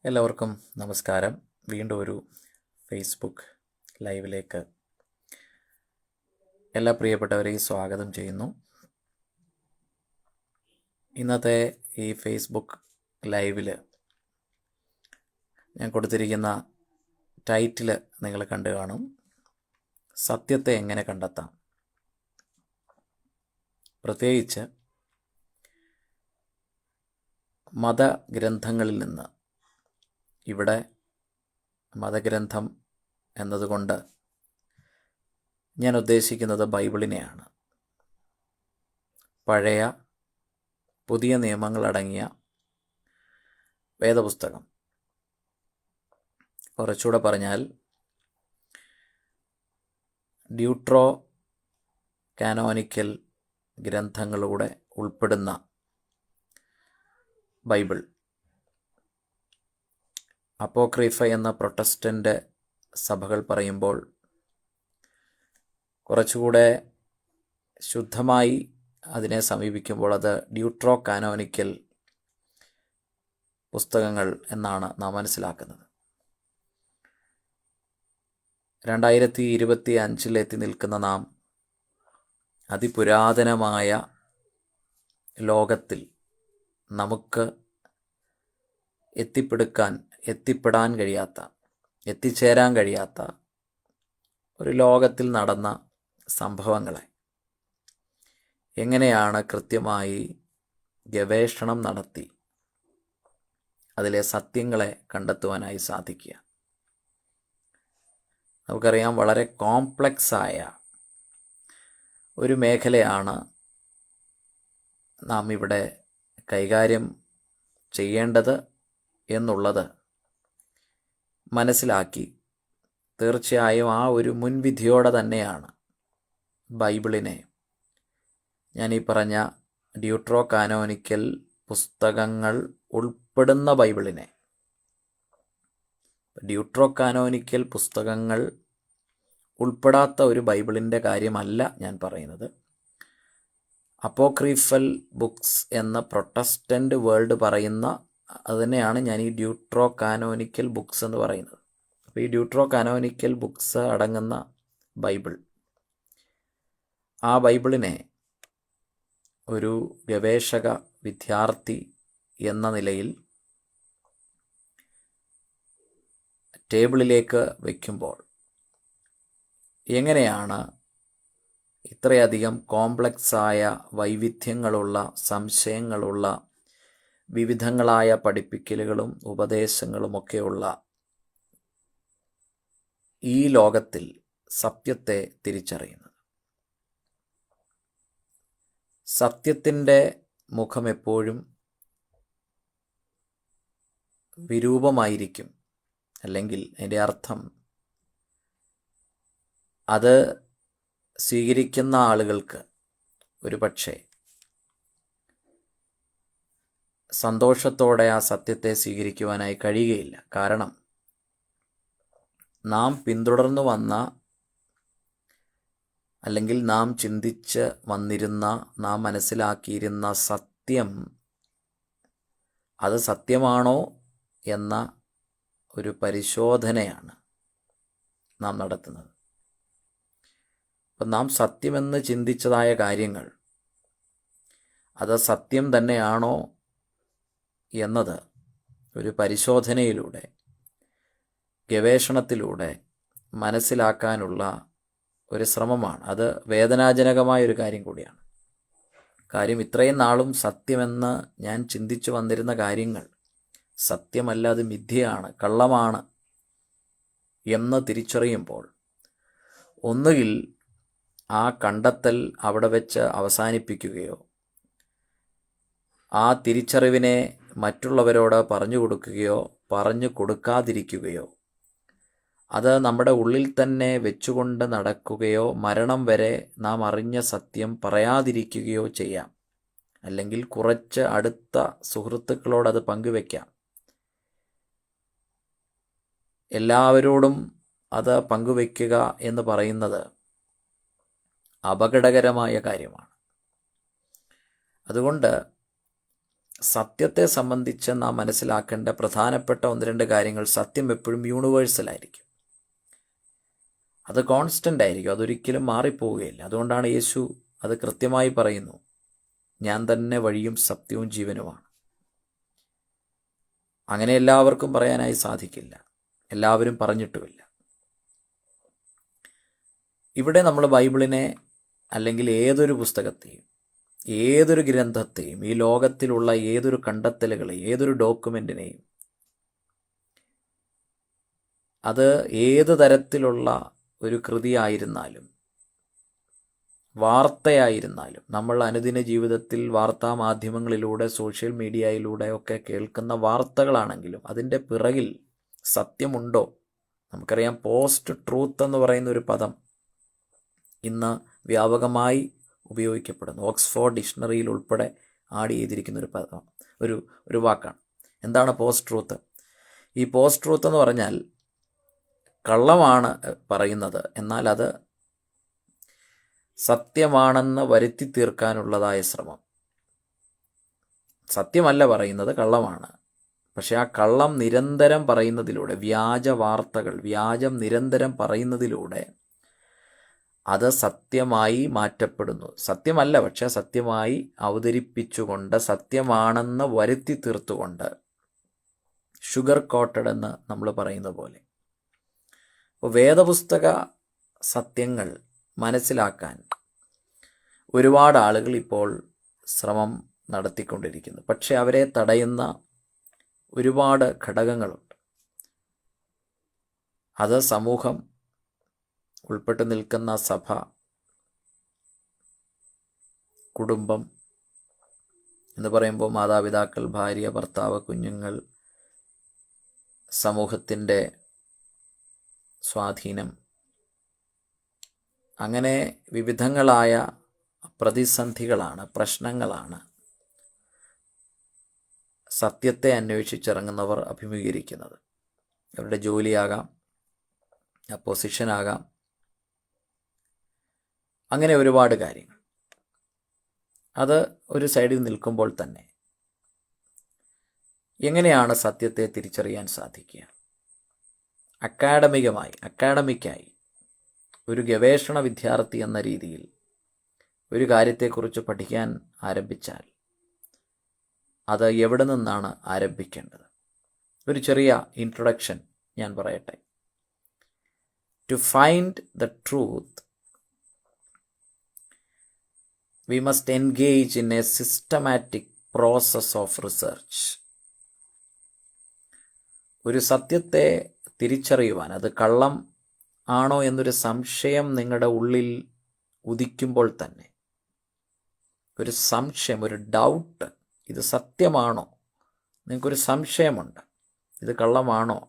എല്ലാവർക്കും നമസ്കാരം. വീണ്ടും ഒരു ഫേസ്ബുക്ക് ലൈവിലേക്ക് എല്ലാ പ്രിയപ്പെട്ടവരെയും സ്വാഗതം ചെയ്യുന്നു. ഇന്നത്തെ ഈ ഫേസ്ബുക്ക് ലൈവിൽ ഞാൻ കൊടുത്തിരിക്കുന്ന ടൈറ്റിൽ നിങ്ങൾ കണ്ടു കാണും. സത്യത്തെ എങ്ങനെ കണ്ടെത്താം. പ്രത്യേകിച്ച് മതഗ്രന്ഥങ്ങളിൽ നിന്ന്. ഇവിടെ മതഗ്രന്ഥം എന്നതുകൊണ്ട് ഞാൻ ഉദ്ദേശിക്കുന്നത് ബൈബിളിനെയാണ്. പഴയ പുതിയ നിയമങ്ങളടങ്ങിയ വേദപുസ്തകം. കുറച്ചുകൂടെ പറഞ്ഞാൽ ഡ്യൂട്രോ കാനോനിക്കൽ ഗ്രന്ഥങ്ങളിലൂടെ ഉൾപ്പെടുന്ന ബൈബിൾ. അപ്പോക്രിഫ എന്ന പ്രൊട്ടസ്റ്റൻ്റ് സഭകൾ പറയുമ്പോൾ കുറച്ചുകൂടെ ശുദ്ധമായി അതിനെ സമീപിക്കുമ്പോൾ അത് ഡ്യൂട്രോ കാനോനിക്കൽ പുസ്തകങ്ങൾ എന്നാണ് നാം മനസ്സിലാക്കുന്നത്. 2025 നിൽക്കുന്ന നാം അതിപുരാതനമായ ലോകത്തിൽ നമുക്ക് എത്തിപ്പെടാൻ കഴിയാത്ത, എത്തിച്ചേരാൻ കഴിയാത്ത ഒരു ലോകത്തിൽ നടന്ന സംഭവങ്ങളെ എങ്ങനെയാണ് കൃത്യമായി ഗവേഷണം നടത്തി അതിലെ സത്യങ്ങളെ കണ്ടെത്തുവാനായി സാധിക്കുക. നമുക്കറിയാം, വളരെ കോംപ്ലക്സായ ഒരു മേഖലയാണ് നാം ഇവിടെ കൈകാര്യം ചെയ്യേണ്ടത് എന്നുള്ളത് മനസ്സിലാക്കി തീർച്ചയായും ആ ഒരു മുൻവിധിയോടെ തന്നെയാണ് ബൈബിളിനെ, ഞാൻ ഈ പറഞ്ഞ ഡ്യൂട്രോ കാനോനിക്കൽ പുസ്തകങ്ങൾ ഉൾപ്പെടുന്ന ബൈബിളിനെ, ഡ്യൂട്രോ കാനോനിക്കൽ പുസ്തകങ്ങൾ ഉൾപ്പെടാത്ത ഒരു ബൈബിളിൻ്റെ കാര്യമല്ല ഞാൻ പറയുന്നത്. അപ്പോക്രിഫൽ ബുക്സ് എന്ന പ്രൊട്ടസ്റ്റൻ്റ് വേൾഡ് പറയുന്ന അതുതന്നെയാണ് ഞാൻ ഈ ഡ്യൂട്രോ കാനോനിക്കൽ ബുക്സ് എന്ന് പറയുന്നത്. അപ്പോൾ ഈ ഡ്യൂട്രോ കാനോനിക്കൽ ബുക്സ് അടങ്ങുന്ന ബൈബിൾ, ആ ബൈബിളിനെ ഒരു ഗവേഷക വിദ്യാർത്ഥി എന്ന നിലയിൽ ടേബിളിലേക്ക് വയ്ക്കുമ്പോൾ എങ്ങനെയാണ് ഇത്രയധികം കോംപ്ലക്സായ, വൈവിധ്യങ്ങളുള്ള, സംശയങ്ങളുള്ള, വിവിധങ്ങളായ പഠിപ്പിക്കലുകളും ഉപദേശങ്ങളുമൊക്കെയുള്ള ഈ ലോകത്തിൽ സത്യത്തെ തിരിച്ചറിയുന്നത്. സത്യത്തിൻ്റെ മുഖം എപ്പോഴും വിരൂപമായിരിക്കും. അല്ലെങ്കിൽ അതിൻ്റെ അർത്ഥം അത് സ്വീകരിക്കുന്ന ആളുകൾക്ക് ഒരു പക്ഷേ സന്തോഷത്തോടെ ആ സത്യത്തെ സ്വീകരിക്കുവാനായി കഴിയുകയില്ല. കാരണം നാം പിന്തുടർന്നു വന്ന, അല്ലെങ്കിൽ നാം ചിന്തിച്ച് വന്നിരുന്ന, നാം മനസ്സിലാക്കിയിരുന്ന സത്യം അത് സത്യമാണോ എന്ന ഒരു പരിശോധനയാണ് നാം നടത്തുന്നത്. അപ്പം നാം സത്യമെന്ന് ചിന്തിച്ചതായ കാര്യങ്ങൾ അത് സത്യം തന്നെയാണോ എന്നത് ഒരു പരിശോധനയിലൂടെ, ഗവേഷണത്തിലൂടെ മനസ്സിലാക്കാനുള്ള ഒരു ശ്രമമാണ്. അത് വേദനാജനകമായൊരു കാര്യം കൂടിയാണ്. കാര്യം, ഇത്രയും നാളും സത്യമെന്ന് ഞാൻ ചിന്തിച്ചു വന്നിരുന്ന കാര്യങ്ങൾ സത്യമല്ല, അത് മിഥ്യയാണ്, കള്ളമാണ് എന്ന് തിരിച്ചറിയുമ്പോൾ ഒന്നുകിൽ ആ കണ്ടെത്തൽ അവിടെ വെച്ച് അവസാനിപ്പിക്കുകയോ ആ തിരിച്ചറിവിനെ മറ്റുള്ളവരോട് പറഞ്ഞു കൊടുക്കുകയോ പറഞ്ഞു കൊടുക്കാതിരിക്കുകയോ അത് നമ്മുടെ ഉള്ളിൽ തന്നെ വെച്ചുകൊണ്ട് നടക്കുകയോ മരണം വരെ നാം അറിഞ്ഞ സത്യം പറയാതിരിക്കുകയോ ചെയ്യാം. അല്ലെങ്കിൽ കുറച്ച് അടുത്ത സുഹൃത്തുക്കളോടത് പങ്കുവെക്കാം. എല്ലാവരോടും അത് പങ്കുവെക്കുക എന്ന് പറയുന്നത് അപകടകരമായ കാര്യമാണ്. അതുകൊണ്ട് സത്യത്തെ സംബന്ധിച്ച് നാം മനസ്സിലാക്കേണ്ട പ്രധാനപ്പെട്ട 1-2 കാര്യങ്ങൾ. സത്യം എപ്പോഴും യൂണിവേഴ്സലായിരിക്കും, അത് കോൺസ്റ്റൻ്റ് ആയിരിക്കും, അതൊരിക്കലും മാറിപ്പോവുകയില്ല. അതുകൊണ്ടാണ് യേശു അത് കൃത്യമായി പറയുന്നു, ഞാൻ തന്നെ വഴിയും സത്യവും ജീവനുമാണ്. അങ്ങനെ എല്ലാവർക്കും പറയാനായി സാധിക്കില്ല, എല്ലാവരും പറഞ്ഞിട്ടുമില്ല. ഇവിടെ നമ്മൾ ബൈബിളിനെ അല്ലെങ്കിൽ ഏതൊരു പുസ്തകത്തെയും ഏതൊരു ഗ്രന്ഥത്തെയും ഈ ലോകത്തിലുള്ള ഏതൊരു കണ്ടെത്തലുകളെയും ഏതൊരു ഡോക്യുമെൻറ്റിനെയും അത് ഏത് തരത്തിലുള്ള ഒരു കൃതിയായിരുന്നാലും വാർത്തയായിരുന്നാലും നമ്മൾ അനുദിന ജീവിതത്തിൽ വാർത്താ മാധ്യമങ്ങളിലൂടെ സോഷ്യൽ മീഡിയയിലൂടെ ഒക്കെ കേൾക്കുന്ന വാർത്തകളാണെങ്കിലും അതിൻ്റെ പിറകിൽ സത്യമുണ്ടോ? നമുക്കറിയാം, പോസ്റ്റ് ട്രൂത്ത് എന്ന് പറയുന്ന ഒരു പദം ഇന്ന് വ്യാപകമായി ഉപയോഗിക്കപ്പെടുന്നു. ഓക്സ്ഫോർഡ് ഡിക്ഷണറിയിൽ ഉൾപ്പെടെ ആഡ് ചെയ്തിരിക്കുന്ന ഒരു പദം, ഒരു വാക്കാണ്. എന്താണ് പോസ്റ്റ് ട്രൂത്ത്? ഈ പോസ്റ്റ് ട്രൂത്ത് എന്ന് പറഞ്ഞാൽ കള്ളമാണ് പറയുന്നത്, എന്നാൽ അത് സത്യമാണെന്ന് വരുത്തി തീർക്കാനുള്ളതായ ശ്രമം. സത്യമല്ല പറയുന്നത്, കള്ളമാണ്. പക്ഷെ ആ കള്ളം നിരന്തരം പറയുന്നതിലൂടെ, വ്യാജ വാർത്തകൾ, വ്യാജം നിരന്തരം പറയുന്നതിലൂടെ അത് സത്യമായി മാറ്റപ്പെടുന്നു. സത്യമല്ല, പക്ഷെ സത്യമായി അവതരിപ്പിച്ചുകൊണ്ട്, സത്യമാണെന്ന് വരുത്തി തീർത്തുകൊണ്ട്, ഷുഗർ കോട്ടഡ് എന്ന് നമ്മൾ പറയുന്ന പോലെ. അപ്പോൾ വേദപുസ്തക സത്യങ്ങൾ മനസ്സിലാക്കാൻ ഒരുപാട് ആളുകൾ ഇപ്പോൾ ശ്രമം നടത്തിക്കൊണ്ടിരിക്കുന്നു. പക്ഷെ അവരെ തടയുന്ന ഒരുപാട് ഘടകങ്ങളുണ്ട്. അത് സമൂഹം, ഉൾപ്പെട്ട് നിൽക്കുന്ന സഭ, കുടുംബം എന്ന് പറയുമ്പോൾ മാതാപിതാക്കൾ, ഭാര്യ, ഭർത്താവ്, കുഞ്ഞുങ്ങൾ, സമൂഹത്തിൻ്റെ സ്വാധീനം, അങ്ങനെ വിവിധങ്ങളായ പ്രതിസന്ധികളാണ്, പ്രശ്നങ്ങളാണ് സത്യത്തെ അന്വേഷിച്ചിറങ്ങുന്നവർ അഭിമുഖീകരിക്കുന്നത്. അവരുടെ ജോലിയാകാം, പൊസിഷനാകാം, അങ്ങനെ ഒരുപാട് കാര്യങ്ങൾ. അത് ഒരു സൈഡിൽ നിൽക്കുമ്പോൾ തന്നെ എങ്ങനെയാണ് സത്യത്തെ തിരിച്ചറിയാൻ സാധിക്കുക? അക്കാഡമിക്കായി ഒരു ഗവേഷണ വിദ്യാർത്ഥി എന്ന രീതിയിൽ ഒരു കാര്യത്തെക്കുറിച്ച് പഠിക്കാൻ ആരംഭിച്ചാൽ അത് എവിടെ നിന്നാണ് ആരംഭിക്കേണ്ടത്? ഒരു ചെറിയ ഇൻട്രൊഡക്ഷൻ ഞാൻ പറയട്ടെ. To find the truth we must engage in a systematic process of research. ഒരു സത്യത്തെ തിരിച്ചറിയുവാൻ, അത് കള്ളം ആണോ എന്നൊരു സംശയം നിങ്ങളുടെ ഉള്ളിൽ ഉദിക്കുമ്പോൾ തന്നെ, ഒരു സംശയം, ഒരു ഡൗട്ട്, ഇത് സത്യമാണോ? നിങ്ങൾക്കൊരു സംശയമുണ്ട്, ഇത് കള്ളമാണോ?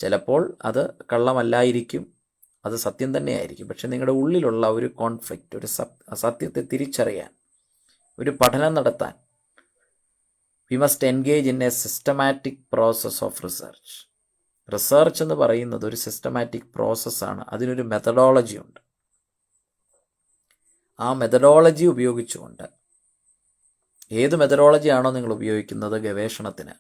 ചിലപ്പോൾ അത് കള്ളമല്ലായിരിക്കും, അത് സത്യം തന്നെയായിരിക്കും. പക്ഷെ നിങ്ങളുടെ ഉള്ളിലുള്ള ഒരു കോൺഫ്ലിക്റ്റ്, ഒരു സത്യത്തെ തിരിച്ചറിയാൻ, ഒരു പഠനം നടത്താൻ, V must engage in a systematic process of research. Research എന്ന് പറയുന്നത് ഒരു സിസ്റ്റമാറ്റിക് പ്രോസസ്സാണ്. അതിനൊരു മെത്തഡോളജി ഉണ്ട്. ആ മെത്തഡോളജി ഉപയോഗിച്ചുകൊണ്ട്, ഏത് മെത്തഡോളജിയാണോ നിങ്ങൾ ഉപയോഗിക്കുന്നത് ഗവേഷണത്തിന്,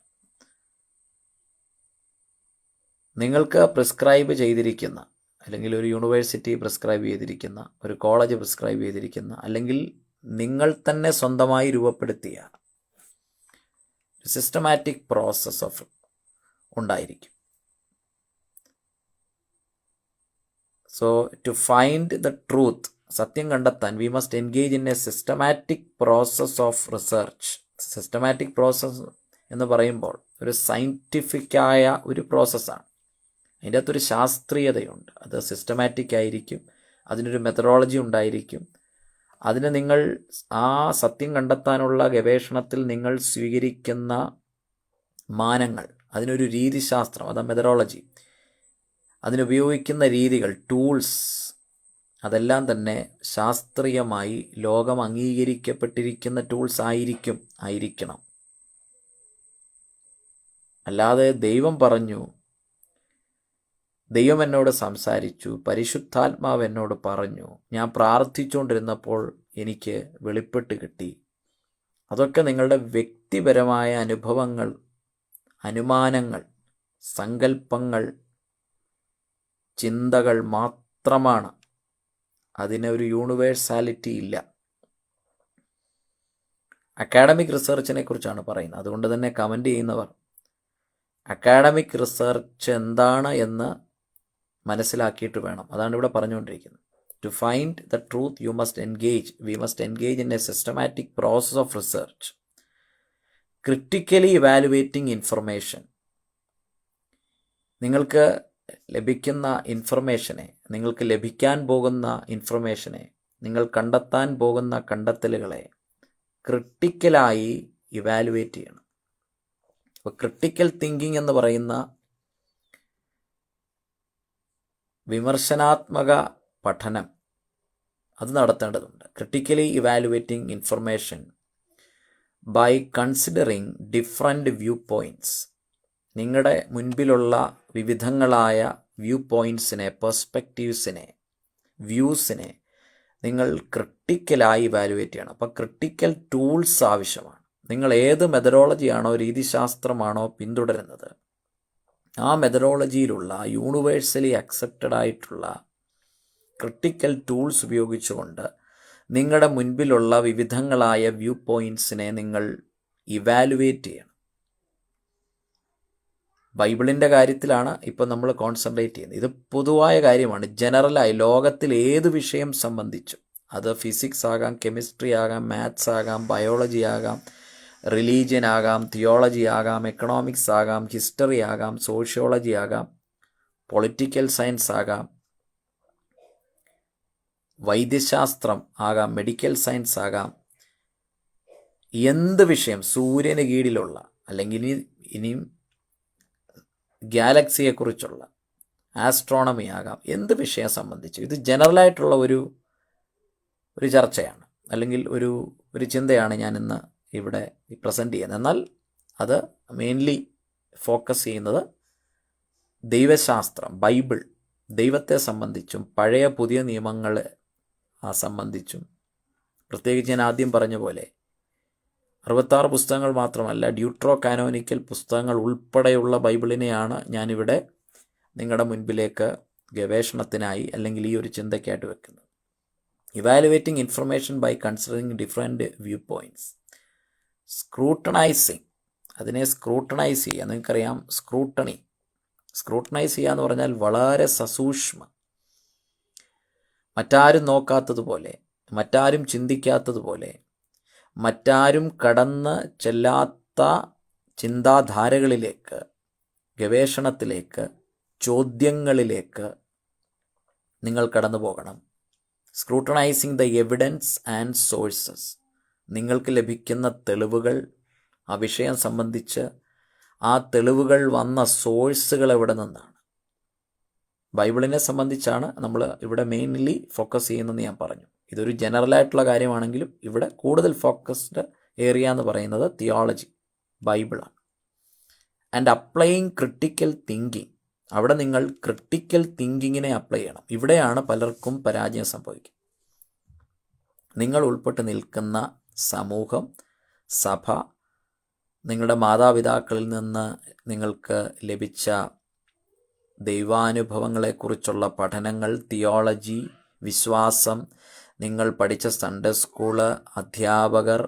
നിങ്ങൾക്ക് പ്രിസ്ക്രൈബ് ചെയ്തിരിക്കുന്ന, അല്ലെങ്കിൽ ഒരു യൂണിവേഴ്സിറ്റി പ്രിസ്ക്രൈബ് ചെയ്തിരിക്കുന്ന, ഒരു കോളേജ് പ്രിസ്ക്രൈബ് ചെയ്തിരിക്കുന്ന, അല്ലെങ്കിൽ നിങ്ങൾ തന്നെ സ്വന്തമായി രൂപപ്പെടുത്തിയ സിസ്റ്റമാറ്റിക് പ്രോസസ് ഓഫ് ഉണ്ടായിരിക്കും. So to find the truth, സത്യം കണ്ടെത്താൻ, we must engage in a systematic process of research. Systematic process എന്ന് പറയുമ്പോൾ ഒരു സയൻറ്റിഫിക്കായ ഒരു പ്രോസസ്സാണ്. അതിൻ്റെ അകത്തൊരു ശാസ്ത്രീയതയുണ്ട്. അത് സിസ്റ്റമാറ്റിക് ആയിരിക്കും, അതിനൊരു മെത്തഡോളജി ഉണ്ടായിരിക്കും. അതിന് നിങ്ങൾ ആ സത്യം കണ്ടെത്താനുള്ള ഗവേഷണത്തിൽ നിങ്ങൾ സ്വീകരിക്കുന്ന മാനങ്ങൾ, അതിനൊരു രീതിശാസ്ത്രം, അത് മെത്തഡോളജി, അതിനുപയോഗിക്കുന്ന രീതികൾ, ടൂൾസ്, അതെല്ലാം തന്നെ ശാസ്ത്രീയമായി ലോകം അംഗീകരിക്കപ്പെട്ടിരിക്കുന്ന ടൂൾസ് ആയിരിക്കണം. അല്ലാതെ ദൈവം പറഞ്ഞു, ദൈവം എന്നോട് സംസാരിച്ചു, പരിശുദ്ധാത്മാവ് എന്നോട് പറഞ്ഞു, ഞാൻ പ്രാർത്ഥിച്ചുകൊണ്ടിരുന്നപ്പോൾ എനിക്ക് വെളിപ്പെട്ട് കിട്ടി, അതൊക്കെ നിങ്ങളുടെ വ്യക്തിപരമായ അനുഭവങ്ങൾ, അനുമാനങ്ങൾ, സങ്കല്പങ്ങൾ, ചിന്തകൾ മാത്രമാണ്. അതിനൊരു യൂണിവേഴ്സാലിറ്റി ഇല്ല. അക്കാഡമിക് റിസർച്ചിനെ കുറിച്ചാണ് പറയുന്നത്. അതുകൊണ്ട് തന്നെ കമൻ്റ് ചെയ്യുന്നവർ അക്കാഡമിക് റിസർച്ച് എന്താണ് എന്ന് മനസ്സിലാക്കിയിട്ട് വേണം. അതാണ് ഇവിടെ പറഞ്ഞുകൊണ്ടിരിക്കുന്നത്. To find the truth, we must engage in a systematic process of research, critically evaluating information. നിങ്ങൾക്ക് ലഭിക്കുന്ന ഇൻഫർമേഷനെ, നിങ്ങൾക്ക് ലഭിക്കാൻ പോകുന്ന ഇൻഫർമേഷനെ, നിങ്ങൾ കണ്ടെത്താൻ പോകുന്ന കണ്ടെത്തലുകളെ ക്രിട്ടിക്കലായി ഇവാലുവേറ്റ് ചെയ്യണം. അപ്പോൾ ക്രിട്ടിക്കൽ തിങ്കിങ് എന്ന് പറയുന്ന വിമർശനാത്മക പഠനം അത് നടത്തേണ്ടതുണ്ട്. Critically evaluating information by considering different view points. നിങ്ങളുടെ മുൻപിലുള്ള വിവിധങ്ങളായ വ്യൂ പോയിൻറ്റ്സിനെ, പെർസ്പെക്റ്റീവ്സിനെ, വ്യൂസിനെ നിങ്ങൾ ക്രിട്ടിക്കലായി ഇവാലുവേറ്റ് ചെയ്യണം. അപ്പോൾ ക്രിട്ടിക്കൽ ടൂൾസ് ആവശ്യമാണ്. നിങ്ങൾ ഏത് മെത്തഡോളജിയാണോ, രീതിശാസ്ത്രമാണോ പിന്തുടരുന്നത്, ആ മെത്തഡോളജിയിലുള്ള യൂണിവേഴ്സലി അക്സെപ്റ്റഡ് ആയിട്ടുള്ള ക്രിട്ടിക്കൽ ടൂൾസ് ഉപയോഗിച്ചുകൊണ്ട് നിങ്ങളുടെ മുൻപിലുള്ള വിവിധങ്ങളായ വ്യൂ പോയിൻറ്റ്സിനെ നിങ്ങൾ ഇവാലുവേറ്റ് ചെയ്യണം. ബൈബിളിൻ്റെ കാര്യത്തിലാണ് ഇപ്പോൾ നമ്മൾ കോൺസെൻട്രേറ്റ് ചെയ്യുന്നത്. ഇത് പൊതുവായ കാര്യമാണ്. ജനറലായി ലോകത്തിൽ ഏത് വിഷയം സംബന്ധിച്ചും, അത് ഫിസിക്സ് ആകാം, കെമിസ്ട്രി ആകാം, മാത്സ് ആകാം, ബയോളജി ആകാം, റിലീജിയൻ ആകാം, തിയോളജി ആകാം, എക്കണോമിക്സ് ആകാം, ഹിസ്റ്ററി ആകാം, സോഷ്യോളജി ആകാം, പൊളിറ്റിക്കൽ സയൻസ് ആകാം, വൈദ്യശാസ്ത്രം ആകാം, മെഡിക്കൽ സയൻസ് ആകാം, എന്ത് വിഷയം, സൂര്യന് കീഴിലുള്ള അല്ലെങ്കിൽ ഇനിയും ഗാലക്സിയെക്കുറിച്ചുള്ള ആസ്ട്രോണമി ആകാം, എന്ത് വിഷയം സംബന്ധിച്ച് ഇത് ജനറലായിട്ടുള്ള ഒരു ചർച്ചയാണ്, അല്ലെങ്കിൽ ഒരു ചിന്തയാണ് ഞാൻ ഇന്ന് ഇവിടെ പ്രസൻറ്റ് ചെയ്യുന്നത്. എന്നാൽ അത് മെയിൻലി ഫോക്കസ് ചെയ്യുന്നത് ദൈവശാസ്ത്രം, ബൈബിൾ, ദൈവത്തെ സംബന്ധിച്ചും പഴയ പുതിയ നിയമങ്ങളെ സംബന്ധിച്ചും, പ്രത്യേകിച്ച് ഞാൻ ആദ്യം പറഞ്ഞ പോലെ 66 പുസ്തകങ്ങൾ മാത്രമല്ല, ഡ്യൂട്രോ കാനോനിക്കൽ പുസ്തകങ്ങൾ ഉൾപ്പെടെയുള്ള ബൈബിളിനെയാണ് ഞാനിവിടെ നിങ്ങളുടെ മുൻപിലേക്ക് ഗവേഷണത്തിനായി അല്ലെങ്കിൽ ഈ ഒരു ചിന്തയ്ക്കായിട്ട് വെക്കുന്നത്. Evaluating information by considering different വ്യൂ പോയിൻറ്റ്സ്. സ്ക്രൂട്ടണൈസിങ്, അതിനെ സ്ക്രൂട്ടണൈസ് ചെയ്യുക. നിങ്ങൾക്കറിയാം, സ്ക്രൂട്ടണൈസ് ചെയ്യുക എന്ന് പറഞ്ഞാൽ വളരെ സസൂക്ഷ്മം, മറ്റാരും നോക്കാത്തതുപോലെ, മറ്റാരും ചിന്തിക്കാത്തതുപോലെ, മറ്റാരും കടന്ന് ചെല്ലാത്ത ചിന്താധാരകളിലേക്ക്, ഗവേഷണത്തിലേക്ക്, ചോദ്യങ്ങളിലേക്ക് നിങ്ങൾ കടന്നു പോകണം. സ്ക്രൂട്ടണൈസിങ് ദ എവിഡൻസ് ആൻഡ് സോഴ്സസ്. നിങ്ങൾക്ക് ലഭിക്കുന്ന തെളിവുകൾ, ആ വിഷയം സംബന്ധിച്ച് ആ തെളിവുകൾ വന്ന സോഴ്സുകൾ എവിടെ നിന്നാണ്. ബൈബിളിനെ സംബന്ധിച്ചാണ് നമ്മൾ ഇവിടെ മെയിൻലി ഫോക്കസ് ചെയ്യുന്നതെന്ന് ഞാൻ പറഞ്ഞു. ഇതൊരു ജനറലായിട്ടുള്ള കാര്യമാണെങ്കിലും ഇവിടെ കൂടുതൽ ഫോക്കസ്ഡ് ഏരിയ എന്ന് പറയുന്നത് തിയോളജി, ബൈബിളാണ്. And applying critical thinking. അവിടെ നിങ്ങൾ ക്രിട്ടിക്കൽ തിങ്കിങ്ങിനെ അപ്ലൈ ചെയ്യണം. ഇവിടെയാണ് പലർക്കും പരാജയം സംഭവിക്കുക. നിങ്ങൾ ഉൾപ്പെട്ട് നിൽക്കുന്ന സമൂഹം, സഭ, നിങ്ങളുടെ മാതാപിതാക്കളിൽ നിന്ന് നിങ്ങൾക്ക് ലഭിച്ച ദൈവാനുഭവങ്ങളെക്കുറിച്ചുള്ള പഠനങ്ങൾ, തിയോളജി, വിശ്വാസം, നിങ്ങൾ പഠിച്ച സൺഡേ സ്കൂള്, അധ്യാപകർ,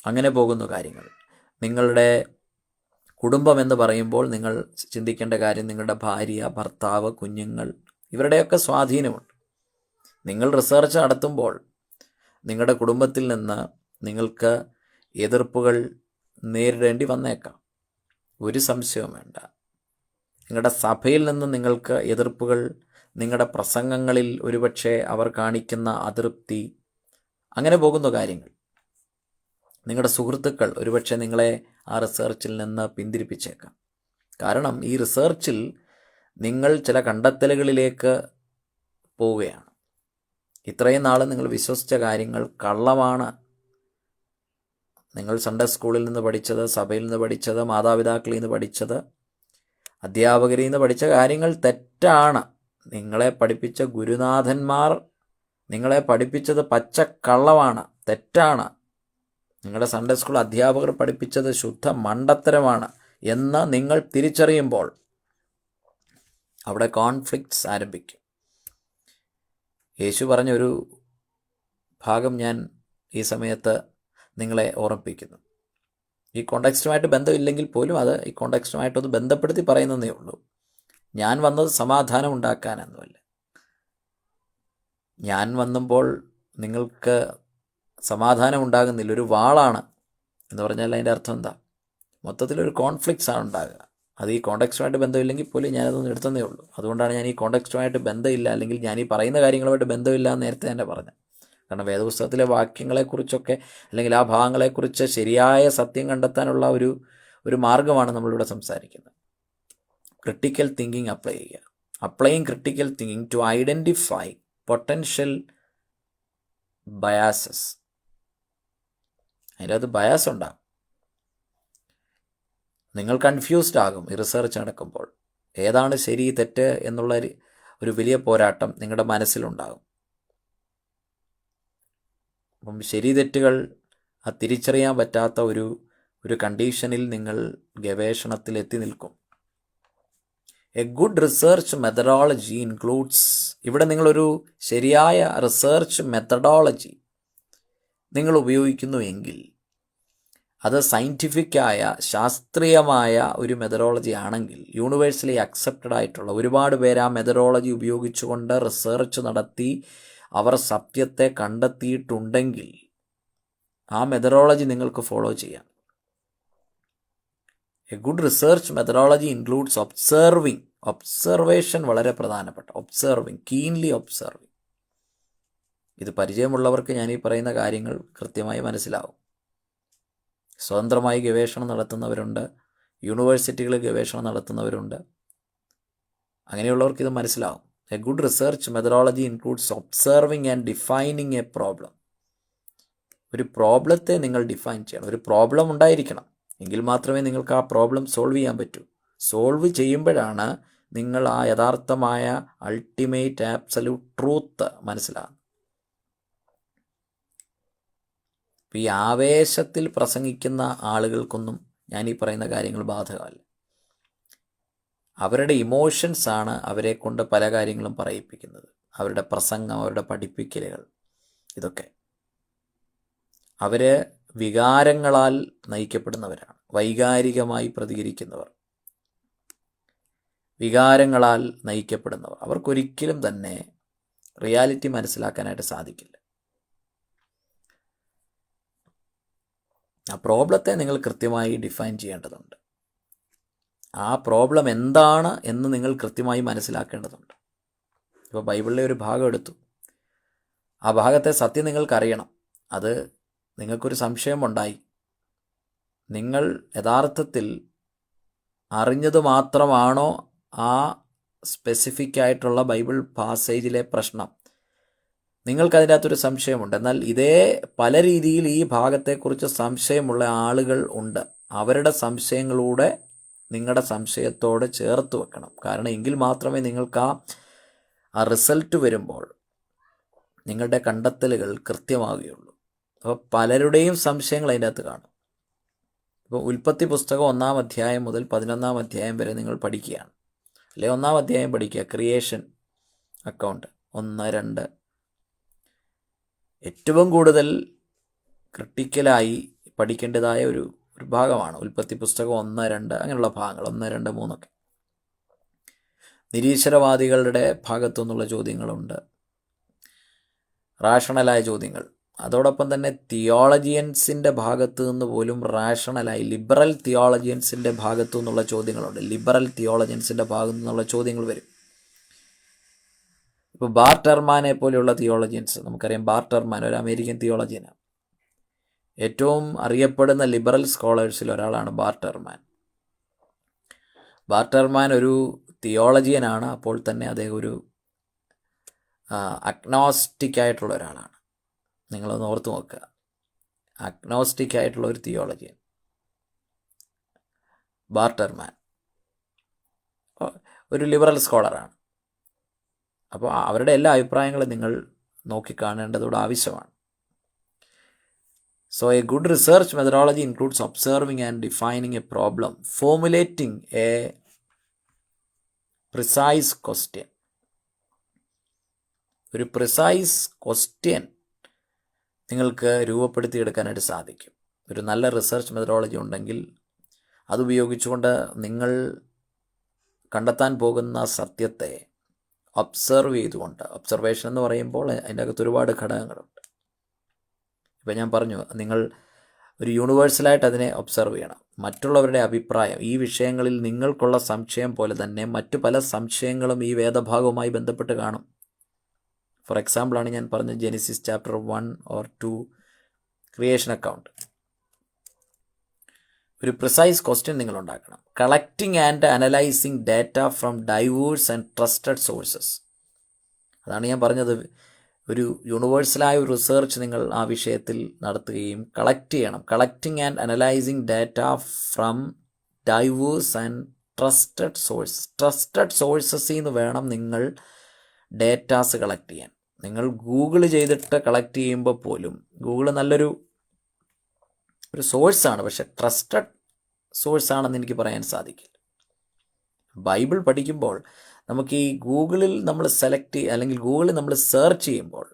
അങ്ങനെ പോകുന്ന കാര്യങ്ങൾ. നിങ്ങളുടെ കുടുംബം എന്ന് പറയുമ്പോൾ നിങ്ങൾ ചിന്തിക്കേണ്ട കാര്യം നിങ്ങളുടെ ഭാര്യ, ഭർത്താവ്, കുഞ്ഞുങ്ങൾ, ഇവരുടെയൊക്കെ സ്വാധീനമുണ്ട്. നിങ്ങൾ റിസർച്ച് നടത്തുമ്പോൾ നിങ്ങളുടെ കുടുംബത്തിൽ നിന്ന് നിങ്ങൾക്ക് എതിർപ്പുകൾ നേരിടേണ്ടി വന്നേക്കാം, ഒരു സംശയവും വേണ്ട. നിങ്ങളുടെ സഭയിൽ നിന്ന് നിങ്ങൾക്ക് എതിർപ്പുകൾ, നിങ്ങളുടെ പ്രസംഗങ്ങളിൽ ഒരുപക്ഷെ അവർ കാണിക്കുന്ന അതൃപ്തി, അങ്ങനെ പോകുന്ന കാര്യങ്ങൾ. നിങ്ങളുടെ സുഹൃത്തുക്കൾ ഒരുപക്ഷെ നിങ്ങളെ ആ റിസർച്ചിൽ നിന്ന് പിന്തിരിപ്പിച്ചേക്കാം. കാരണം ഈ റിസർച്ചിൽ നിങ്ങൾ ചില കണ്ടെത്തലുകളിലേക്ക് പോവുകയാണ്. ഇത്രയും നാൾ നിങ്ങൾ വിശ്വസിച്ച കാര്യങ്ങൾ കള്ളമാണ്. നിങ്ങൾ സൺഡേ സ്കൂളിൽ നിന്ന് പഠിച്ചത്, സഭയിൽ നിന്ന് പഠിച്ചത്, മാതാപിതാക്കളിൽ നിന്ന് പഠിച്ചത്, അധ്യാപകരിൽ നിന്ന് പഠിച്ച കാര്യങ്ങൾ തെറ്റാണ്. നിങ്ങളെ പഠിപ്പിച്ച ഗുരുനാഥന്മാർ നിങ്ങളെ പഠിപ്പിച്ചത് പച്ചക്കള്ളമാണ്, തെറ്റാണ്. നിങ്ങളുടെ സൺഡേ സ്കൂൾ അധ്യാപകർ പഠിപ്പിച്ചത് ശുദ്ധ മണ്ടത്തരമാണ് എന്ന് നിങ്ങൾ തിരിച്ചറിയുമ്പോൾ അവിടെ കോൺഫ്ലിക്ട്സ് ആരംഭിക്കും. യേശു പറഞ്ഞൊരു ഭാഗം ഞാൻ ഈ സമയത്ത് നിങ്ങളെ ഓർമ്മിപ്പിക്കുന്നു. ഈ കോണ്ടെക്സ്റ്റുമായിട്ട് ബന്ധമില്ലെങ്കിൽ പോലും അത് ഈ കോണ്ടെക്സ്റ്റുമായിട്ടൊന്ന് ബന്ധപ്പെടുത്തി പറയുന്നതേ ഉള്ളൂ. ഞാൻ വന്നത് സമാധാനം ഉണ്ടാക്കാനെന്നുമല്ല. ഞാൻ വന്നപ്പോൾ നിങ്ങൾക്ക് സമാധാനം ഉണ്ടാകുന്നില്ല, ഒരു വാളാണ് എന്ന് പറഞ്ഞാൽ അതിൻ്റെ അർത്ഥം എന്താ? മൊത്തത്തിലൊരു കോൺഫ്ലിക്ട്സ് ആണ് ഉണ്ടാകുക. അത് ഈ കോണ്ടെക്സ്റ്റുമായിട്ട് ബന്ധമില്ലെങ്കിൽ പോലും ഞാനതൊന്നും എടുത്തതേ ഉള്ളൂ. അതുകൊണ്ടാണ് ഞാൻ ഈ കോണ്ടെക്സ്റ്റുമായിട്ട് ബന്ധമില്ല, അല്ലെങ്കിൽ ഞാൻ ഈ പറയുന്ന കാര്യങ്ങളുമായിട്ട് ബന്ധമില്ല എന്ന് നേരത്തെ തന്നെ പറഞ്ഞത്. കാരണം വേദപുസ്തകത്തിലെ വാക്യങ്ങളെക്കുറിച്ചൊക്കെ അല്ലെങ്കിൽ ആ ഭാഗങ്ങളെക്കുറിച്ച് ശരിയായ സത്യം കണ്ടെത്താനുള്ള ഒരു മാർഗമാണ് നമ്മളിവിടെ സംസാരിക്കുന്നത്. ക്രിട്ടിക്കൽ തിങ്കിങ് അപ്ലൈ ചെയ്യുക. Applying critical thinking to identify potential biases. അതിൻ്റെ അകത്ത് ബയാസ് ഉണ്ടാകും. നിങ്ങൾ കൺഫ്യൂസ്ഡ് ആകും ഈ റിസർച്ച് നടക്കുമ്പോൾ. ഏതാണ് ശരി തെറ്റ് എന്നുള്ള ഒരു വലിയ പോരാട്ടം നിങ്ങളുടെ മനസ്സിലുണ്ടാകും. അപ്പം ശരി തെറ്റുകൾ തിരിച്ചറിയാൻ പറ്റാത്ത ഒരു കണ്ടീഷനിൽ നിങ്ങൾ ഗവേഷണത്തിൽ എത്തി നിൽക്കും. A good research methodology includes, ഇവിടെ നിങ്ങളൊരു ശരിയായ റിസർച്ച് മെത്തഡോളജി നിങ്ങൾ ഉപയോഗിക്കുന്നുവെങ്കിൽ അത് സയൻറ്റിഫിക്കായ ശാസ്ത്രീയമായ ഒരു മെത്തഡോളജി ആണെങ്കിൽ, യൂണിവേഴ്സലി അക്സെപ്റ്റഡ് ആയിട്ടുള്ള ഒരുപാട് പേര് ആ മെത്തഡോളജി ഉപയോഗിച്ചുകൊണ്ട് റിസർച്ച് നടത്തി അവർ സത്യത്തെ കണ്ടെത്തിയിട്ടുണ്ടെങ്കിൽ ആ മെത്തഡോളജി നിങ്ങൾക്ക് ഫോളോ ചെയ്യാം. A good research methodology includes observation വളരെ പ്രധാനപ്പെട്ട, കീൻലി ഒബ്സർവിങ്. ഇത് പരിചയമുള്ളവർക്ക് ഞാൻ ഈ പറയുന്ന കാര്യങ്ങൾ കൃത്യമായി മനസ്സിലാവും. സ്വതന്ത്രമായി ഗവേഷണം നടത്തുന്നവരുണ്ട്, യൂണിവേഴ്സിറ്റികളിൽ ഗവേഷണം നടത്തുന്നവരുണ്ട്. അങ്ങനെയുള്ളവർക്ക് ഇത് മനസ്സിലാവും. A good research methodology includes observing and defining A problem. ഒരു പ്രോബ്ലത്തെ നിങ്ങൾ ഡിഫൈൻ ചെയ്യണം. ഒരു പ്രോബ്ലം ഉണ്ടായിരിക്കണം, എങ്കിൽ മാത്രമേ നിങ്ങൾക്ക് ആ പ്രോബ്ലം സോൾവ് ചെയ്യാൻ പറ്റൂ. സോൾവ് ചെയ്യുമ്പോഴാണ് നിങ്ങൾ ആ യഥാർത്ഥമായ അൾട്ടിമേറ്റ് ആബ്സല്യൂട്ട് ട്രൂത്ത് മനസ്സിലാകുന്നത്. ഈ ആവേശത്തിൽ പ്രസംഗിക്കുന്ന ആളുകൾക്കൊന്നും ഞാൻ ഈ പറയുന്ന കാര്യങ്ങൾ ബാധകമല്ല. അവരുടെ ഇമോഷൻസാണ് അവരെ കൊണ്ട് പല കാര്യങ്ങളും പറയിപ്പിക്കുന്നത്. അവരുടെ പ്രസംഗം, അവരുടെ പഠിപ്പിക്കലുകൾ, ഇതൊക്കെ അവർ വികാരങ്ങളാൽ നയിക്കപ്പെടുന്നവരാണ്. വൈകാരികമായി പ്രതികരിക്കുന്നവർ, വികാരങ്ങളാൽ നയിക്കപ്പെടുന്നവർ, അവർക്കൊരിക്കലും തന്നെ റിയാലിറ്റി മനസ്സിലാക്കാനായിട്ട് സാധിക്കില്ല. ആ പ്രോബ്ലത്തെ നിങ്ങൾ കൃത്യമായി ഡിഫൈൻ ചെയ്യേണ്ടതുണ്ട്. ആ പ്രോബ്ലം എന്താണ് എന്ന് നിങ്ങൾ കൃത്യമായി മനസ്സിലാക്കേണ്ടതുണ്ട്. ഇപ്പോൾ ബൈബിളിലെ ഒരു ഭാഗം എടുത്തു, ആ ഭാഗത്തെ സത്യം നിങ്ങൾക്കറിയണം. അത് നിങ്ങൾക്കൊരു സംശയമുണ്ടായി, നിങ്ങൾ യഥാർത്ഥത്തിൽ അറിഞ്ഞത് മാത്രമാണോ ആ സ്പെസിഫിക് ആയിട്ടുള്ള ബൈബിൾ പാസേജിലെ പ്രശ്നം? നിങ്ങൾക്കതിൻ്റെ അകത്തൊരു സംശയമുണ്ട്. എന്നാൽ ഇതേ പല രീതിയിൽ ഈ ഭാഗത്തെക്കുറിച്ച് സംശയമുള്ള ആളുകൾ ഉണ്ട്. അവരുടെ സംശയങ്ങളൂടെ നിങ്ങളുടെ സംശയത്തോട് ചേർത്ത് വെക്കണം. കാരണം എങ്കിൽ മാത്രമേ നിങ്ങൾക്ക് ആ റിസൾട്ട് വരുമ്പോൾ നിങ്ങളുടെ കണ്ടെത്തലുകൾ കൃത്യമാവുകയുള്ളൂ. അപ്പോൾ പലരുടെയും സംശയങ്ങൾ അതിൻ്റെ അകത്ത് കാണും. ഇപ്പോൾ ഉൽപ്പത്തി പുസ്തകം 1-ാം അധ്യായം മുതൽ 11-ാം അധ്യായം വരെ നിങ്ങൾ പഠിക്കുകയാണ്, അല്ലെ 1-ാം അധ്യായം പഠിക്കുക, ക്രിയേഷൻ അക്കൗണ്ട് 1, 2. ഏറ്റവും കൂടുതൽ ക്രിട്ടിക്കലായി പഠിക്കേണ്ടതായ ഒരു ഭാഗമാണ് ഉൽപ്പത്തി പുസ്തകം 1, 2 അങ്ങനെയുള്ള ഭാഗങ്ങൾ, 1, 2, 3 ഒക്കെ. നിരീശ്വരവാദികളുടെ ഭാഗത്തു നിന്നുള്ള ചോദ്യങ്ങളുണ്ട്, റാഷണലായ ചോദ്യങ്ങൾ. അതോടൊപ്പം തന്നെ തിയോളജിയൻസിൻ്റെ ഭാഗത്തു നിന്ന് പോലും റാഷണലായി ലിബറൽ തിയോളജിയൻസിൻ്റെ ഭാഗത്തു നിന്നുള്ള ചോദ്യങ്ങളുണ്ട്. ലിബറൽ തിയോളജിയൻസിൻ്റെ ഭാഗത്തു നിന്നുള്ള ചോദ്യങ്ങൾ വരും. ഇപ്പോൾ ബാർട്ടർമാനെ പോലെയുള്ള തിയോളജിയൻസ്, നമുക്കറിയാം ബാർട്ടർമാൻ ഒരു അമേരിക്കൻ തിയോളജിയനാണ്. ഏറ്റവും അറിയപ്പെടുന്ന ലിബറൽ സ്കോളേഴ്സിൽ ഒരാളാണ് ബാർട്ടർമാൻ. ബാർട്ടർമാൻ ഒരു തിയോളജിയനാണ്, അപ്പോൾ തന്നെ അദ്ദേഹം ഒരു അഗ്നോസ്റ്റിക് ആയിട്ടുള്ള ഒരാളാണ്. നിങ്ങളൊന്ന് ഓർത്ത് നോക്കുക, അഗ്നോസ്റ്റിക് ആയിട്ടുള്ള ഒരു തിയോളജിയൻ ബാർട്ടർമാൻ ഒരു ലിബറൽ സ്കോളറാണ്. അപ്പോൾ അവരുടെ എല്ലാ അഭിപ്രായങ്ങളും നിങ്ങൾ നോക്കിക്കാണേണ്ടതോട് ആവശ്യമാണ്. So a good research methodology includes observing and defining a problem, formulating a precise question. ഒരു പ്രിസൈസ് ക്വസ്റ്റ്യൻ നിങ്ങൾക്ക് രൂപപ്പെടുത്തിയെടുക്കാനായിട്ട് സാധിക്കും. ഒരു നല്ല റിസർച്ച് മെത്തഡോളജി ഉണ്ടെങ്കിൽ അതുപയോഗിച്ചുകൊണ്ട് നിങ്ങൾ കണ്ടെത്താൻ പോകുന്ന സത്യത്തെ ഒബ്സർവ് ചെയ്തുകൊണ്ട്, ഒബ്സർവേഷൻ എന്ന് പറയുമ്പോൾ അതിൻ്റെ അകത്ത് ഒരുപാട് ഘടകങ്ങളുണ്ട്. ഇപ്പം ഞാൻ പറഞ്ഞു, നിങ്ങൾ ഒരു യൂണിവേഴ്സലായിട്ട് അതിനെ ഒബ്സർവ് ചെയ്യണം. മറ്റുള്ളവരുടെ അഭിപ്രായം ഈ വിഷയങ്ങളിൽ നിങ്ങൾക്കുള്ള സംശയം പോലെ തന്നെ മറ്റു പല സംശയങ്ങളും ഈ വേദഭാഗവുമായി ബന്ധപ്പെട്ട് കാണും. ഫോർ എക്സാമ്പിളാണ് ഞാൻ പറഞ്ഞത് Genesis chapter 1 or 2 creation account. ഒരു പ്രിസൈസ് ക്വസ്റ്റ്യൻ നിങ്ങൾ ഉണ്ടാക്കണം. Collecting and analysing data from diverse and trusted sources. അതാണ് ഞാൻ പറഞ്ഞത്, ഒരു യൂണിവേഴ്സലായ ഒരു റിസർച്ച് നിങ്ങൾ ആ വിഷയത്തിൽ നടത്തുകയും കളക്ട് ചെയ്യണം. Collecting and analysing data from diverse and trusted sources. Trusted സോഴ്സസിൽ നിന്ന് വേണം നിങ്ങൾ ഡേറ്റാസ് കളക്ട് ചെയ്യാൻ. നിങ്ങൾ ഗൂഗിൾ ചെയ്തിട്ട് കളക്ട് ചെയ്യുമ്പോൾ പോലും ഗൂഗിൾ നല്ലൊരു സോഴ്സാണ്, പക്ഷെ ട്രസ്റ്റഡ് സോഴ്സാണെന്ന് എനിക്ക് പറയാൻ സാധിക്കില്ല. ബൈബിൾ പഠിക്കുമ്പോൾ നമുക്ക് ഈ ഗൂഗിളിൽ നമ്മൾ അല്ലെങ്കിൽ ഗൂഗിളിൽ നമ്മൾ സെർച്ച് ചെയ്യുമ്പോൾ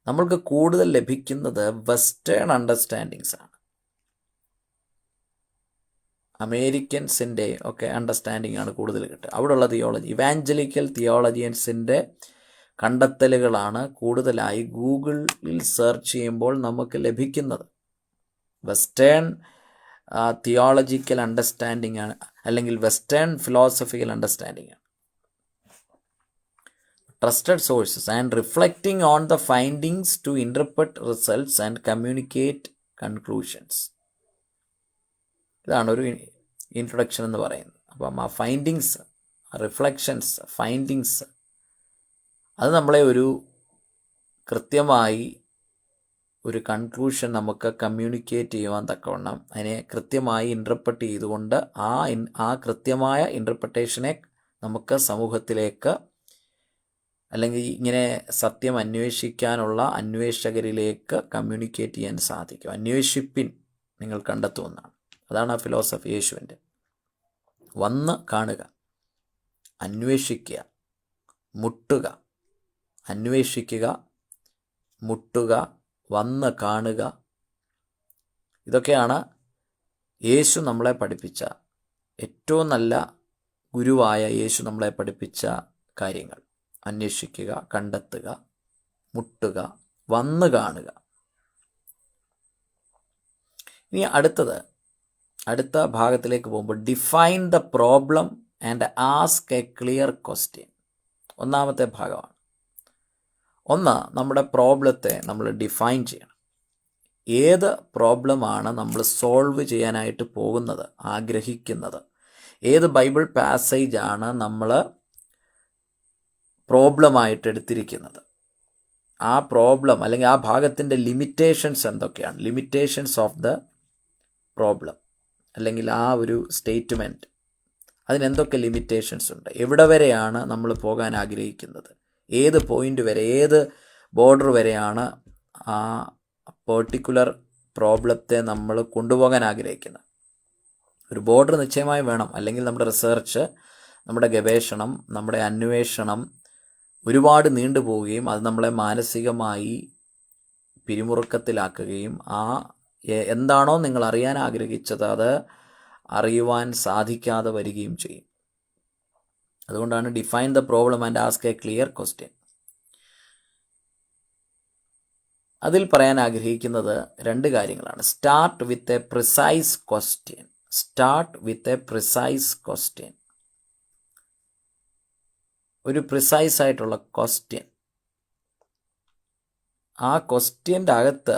നമ്മൾക്ക് കൂടുതൽ ലഭിക്കുന്നത് വെസ്റ്റേൺ അണ്ടർസ്റ്റാൻഡിങ്സ് ആണ്. അമേരിക്കൻസിൻ്റെ ഒക്കെ അണ്ടർസ്റ്റാൻഡിങ് ആണ് കൂടുതൽ കിട്ടുക. അവിടെയുള്ള തിയോളജി, ഇവാഞ്ചലിക്കൽ തിയോളജിയൻസിൻ്റെ കണ്ടെത്തലുകളാണ് കൂടുതലായി ഗൂഗിളിൽ സെർച്ച് ചെയ്യുമ്പോൾ നമുക്ക് ലഭിക്കുന്നത്. വെസ്റ്റേൺ തിയോളജിക്കൽ അണ്ടർസ്റ്റാൻഡിങ് ആണ്, അല്ലെങ്കിൽ വെസ്റ്റേൺ ഫിലോസഫിക്കൽ അണ്ടർസ്റ്റാൻഡിങ് ആണ്. Trusted sources and reflecting on the findings to interpret results and communicate conclusions. ഇതാണ് ഒരു ഇൻട്രൊഡക്ഷൻ എന്ന് പറയുന്നത്. അപ്പം ആ ഫൈൻഡിങ്സ്, റിഫ്ലക്ഷൻസ്, ഫൈൻഡിങ്സ് അത് നമ്മളെ ഒരു കൃത്യമായി ഒരു കൺക്ലൂഷൻ നമുക്ക് കമ്മ്യൂണിക്കേറ്റ് ചെയ്യുവാൻ തക്കവണ്ണം അതിനെ കൃത്യമായി ഇൻ്റർപ്രറ്റ് ചെയ്തുകൊണ്ട് ആ കൃത്യമായ ഇൻ്റർപ്രട്ടേഷനെ നമുക്ക് സമൂഹത്തിലേക്ക്, അല്ലെങ്കിൽ ഇങ്ങനെ സത്യം അന്വേഷിക്കാനുള്ള അന്വേഷകരിലേക്ക് കമ്മ്യൂണിക്കേറ്റ് ചെയ്യാൻ സാധിക്കും. അന്വേഷിപ്പിൻ, നിങ്ങൾ കണ്ടെത്തുമെന്നാണ്. അതാണ് ആ ഫിലോസഫി യേശുവിൻ്റെ. വന്ന് കാണുക, അന്വേഷിക്കുക, മുട്ടുക. അന്വേഷിക്കുക, മുട്ടുക, വന്ന് കാണുക. ഇതൊക്കെയാണ് യേശു നമ്മളെ പഠിപ്പിച്ച, ഏറ്റവും നല്ല ഗുരുവായ യേശു നമ്മളെ പഠിപ്പിച്ച കാര്യങ്ങൾ. അന്വേഷിക്കുക, കണ്ടെത്തുക, മുട്ടുക, വന്ന് കാണുക. ഇനി അടുത്ത ഭാഗത്തിലേക്ക് പോകുമ്പോൾ define the problem and ask A clear question. ഒന്നാമത്തെ ഭാഗമാണ്. നമ്മുടെ പ്രോബ്ലത്തെ നമ്മൾ ഡിഫൈൻ ചെയ്യണം. ഏത് പ്രോബ്ലമാണ് നമ്മൾ സോൾവ് ചെയ്യാനായിട്ട് പോകുന്നത്, ആഗ്രഹിക്കുന്നത്? ഏത് ബൈബിൾ പാസേജാണ് നമ്മൾ പ്രോബ്ലമായിട്ട് എടുത്തിരിക്കുന്നത്? ആ പ്രോബ്ലം അല്ലെങ്കിൽ ആ ഭാഗത്തിൻ്റെ ലിമിറ്റേഷൻസ് എന്തൊക്കെയാണ്? ലിമിറ്റേഷൻസ് ഓഫ് ദ പ്രോബ്ലം, അല്ലെങ്കിൽ ആ ഒരു സ്റ്റേറ്റ്മെൻറ്റ്, അതിനെന്തൊക്കെ ലിമിറ്റേഷൻസ് ഉണ്ട്? എവിടെ വരെയാണ് നമ്മൾ പോകാൻ ആഗ്രഹിക്കുന്നത്? ഏത് പോയിൻ്റ് വരെ, ഏത് ബോർഡർ വരെയാണ് ആ പെർട്ടിക്കുലർ പ്രോബ്ലത്തെ നമ്മൾ കൊണ്ടുപോകാൻ ആഗ്രഹിക്കുന്നത്? ഒരു ബോർഡർ നിശ്ചയമായി വേണം, അല്ലെങ്കിൽ നമ്മുടെ റിസർച്ച്, നമ്മുടെ ഗവേഷണം, നമ്മുടെ അന്വേഷണം ഒരുപാട് നീണ്ടുപോവുകയും അത് നമ്മളെ മാനസികമായി പിരിമുറുക്കത്തിലാക്കുകയും എന്താണോ നിങ്ങൾ അറിയാൻ ആഗ്രഹിച്ചത് അത് അറിയുവാൻ സാധിക്കാതെ വരികയും ചെയ്യും. അതുകൊണ്ടാണ് define the problem and ask A clear question. അതിൽ പറയാൻ ആഗ്രഹിക്കുന്നത് 2 കാര്യങ്ങളാണ്. Start with a precise question. Start with a precise question. ഒരു പ്രിസൈസ് ആയിട്ടുള്ള ക്വസ്റ്റ്യൻ. ആ ക്വസ്റ്റ്യൻ്റെ അകത്ത്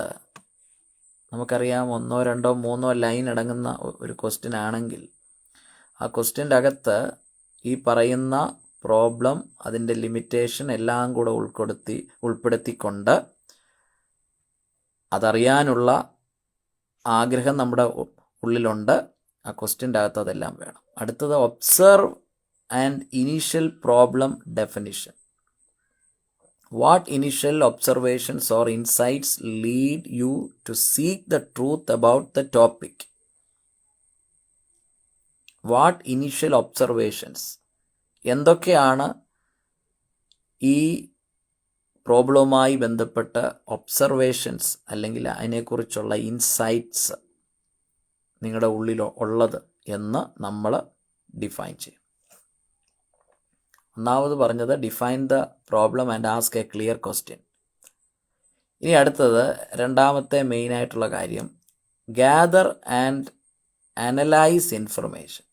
നമുക്കറിയാം 1, 2, 3 ലൈൻ അടങ്ങുന്ന ഒരു ക്വസ്റ്റ്യൻ ആണെങ്കിൽ ആ ക്വസ്റ്റ്യൻ്റെ അകത്ത് ഈ പറയുന്ന പ്രോബ്ലം, അതിൻ്റെ ലിമിറ്റേഷൻ എല്ലാം കൂടെ ഉൾപ്പെടുത്തിക്കൊണ്ട് അതറിയാനുള്ള ആഗ്രഹം നമ്മുടെ ഉള്ളിലുണ്ട്. ആ ക്വസ്റ്റ്യൻ്റെ അകത്ത് അതെല്ലാം വേണം. അടുത്തത് observe and initial problem definition. What initial observations or insights lead you to seek the truth about the topic? What initial observations? എന്തൊക്കെയാണ് ഈ പ്രോബ്ലവുമായി ബന്ധപ്പെട്ട ഒബ്സർവേഷൻസ് അല്ലെങ്കിൽ അതിനെക്കുറിച്ചുള്ള ഇൻസൈറ്റ്സ് നിങ്ങളുടെ ഉള്ളിൽ ഉള്ളത് എന്ന് നമ്മൾ ഡിഫൈൻ ചെയ്യും. ഒന്നാമത് പറഞ്ഞത് define the problem and ask A clear question. ഇനി അടുത്തത് രണ്ടാമത്തെ മെയിനായിട്ടുള്ള കാര്യം, ഗ്യാദർ ആൻഡ് അനലൈസ് ഇൻഫർമേഷൻ.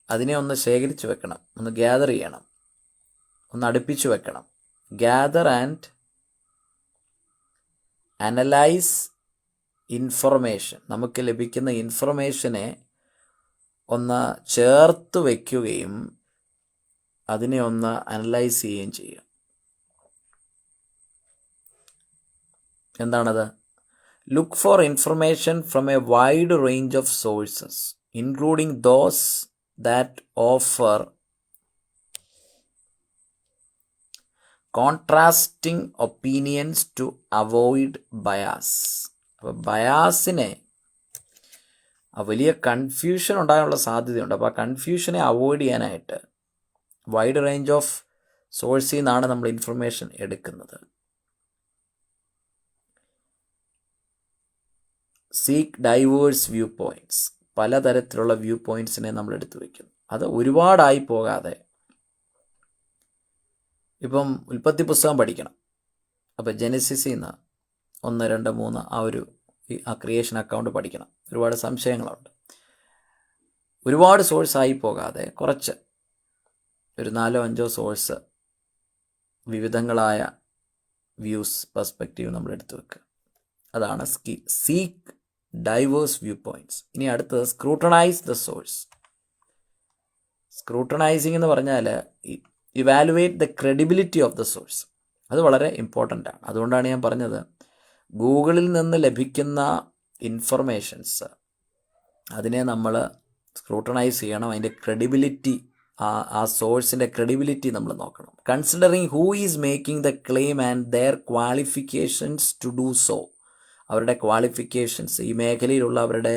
അതിനെ ഒന്ന് ശേഖരിച്ച് വെക്കണം, ഒന്ന് ഗ്യാദർ ചെയ്യണം, ഒന്ന് അടുപ്പിച്ച് വെക്കണം. Gather and analyse information. നമുക്ക് ലഭിക്കുന്ന ഇൻഫർമേഷനെ ഒന്ന് ചേർത്ത് വയ്ക്കുകയും അതിനെ ഒന്ന് അനലൈസ് ചെയ്യുകയും ചെയ്യുക. എന്താണത്? Look for information from a wide range of sources including those that offer contrasting opinions to avoid bias. അപ്പോൾ ബയാസിനെ, വലിയ കൺഫ്യൂഷൻ ഉണ്ടാകാനുള്ള സാധ്യതയുണ്ട്. അപ്പോൾ ആ കൺഫ്യൂഷനെ അവോയ്ഡ് ചെയ്യാനായിട്ട് വൈഡ് റേഞ്ച് ഓഫ് സോഴ്സിൽ നിന്നാണ് നമ്മൾ ഇൻഫർമേഷൻ എടുക്കുന്നത്. Seek diverse view points. പലതരത്തിലുള്ള വ്യൂ പോയിൻറ്റ്സിനെ നമ്മൾ എടുത്തു വയ്ക്കുന്നു. അത് ഒരുപാടായി പോകാതെ, ഇപ്പം ഉൽപ്പത്തി പുസ്തകം പഠിക്കണം, അപ്പോൾ ജെനസിസിൽ നിന്ന് 1, 2, 3 ആ ക്രിയേഷൻ അക്കൗണ്ട് പഠിക്കണം. ഒരുപാട് സംശയങ്ങളുണ്ട്. ഒരുപാട് സോഴ്സായി പോകാതെ കുറച്ച് ഒരു 4-5 സോഴ്സ്, വിവിധങ്ങളായ വ്യൂസ്, പെർസ്പെക്റ്റീവ് നമ്മൾ എടുത്തു വെക്കുക. അതാണ് സീക്ക് ഡൈവേഴ്സ് വ്യൂ പോയിൻറ്റ്സ്. ഇനി അടുത്തത് സ്ക്രൂട്ടണൈസ് ദ സോഴ്സ്. സ്ക്രൂട്ടണൈസിങ് എന്ന് പറഞ്ഞാൽ evaluate the credibility of the source. അത് വളരെ ഇമ്പോർട്ടൻ്റ് ആണ്. അതുകൊണ്ടാണ് ഞാൻ പറഞ്ഞത്, ഗൂഗിളിൽ നിന്ന് ലഭിക്കുന്ന ഇൻഫർമേഷൻസ് അതിനെ നമ്മൾ സ്ക്രൂട്ടണൈസ് ചെയ്യണം. അതിൻ്റെ ക്രെഡിബിലിറ്റി, ആ സോഴ്സിൻ്റെ ക്രെഡിബിലിറ്റി നമ്മൾ നോക്കണം. Considering who is making the claim and their qualifications to do so. അവരുടെ ക്വാളിഫിക്കേഷൻസ്, ഈ മേഖലയിലുള്ള അവരുടെ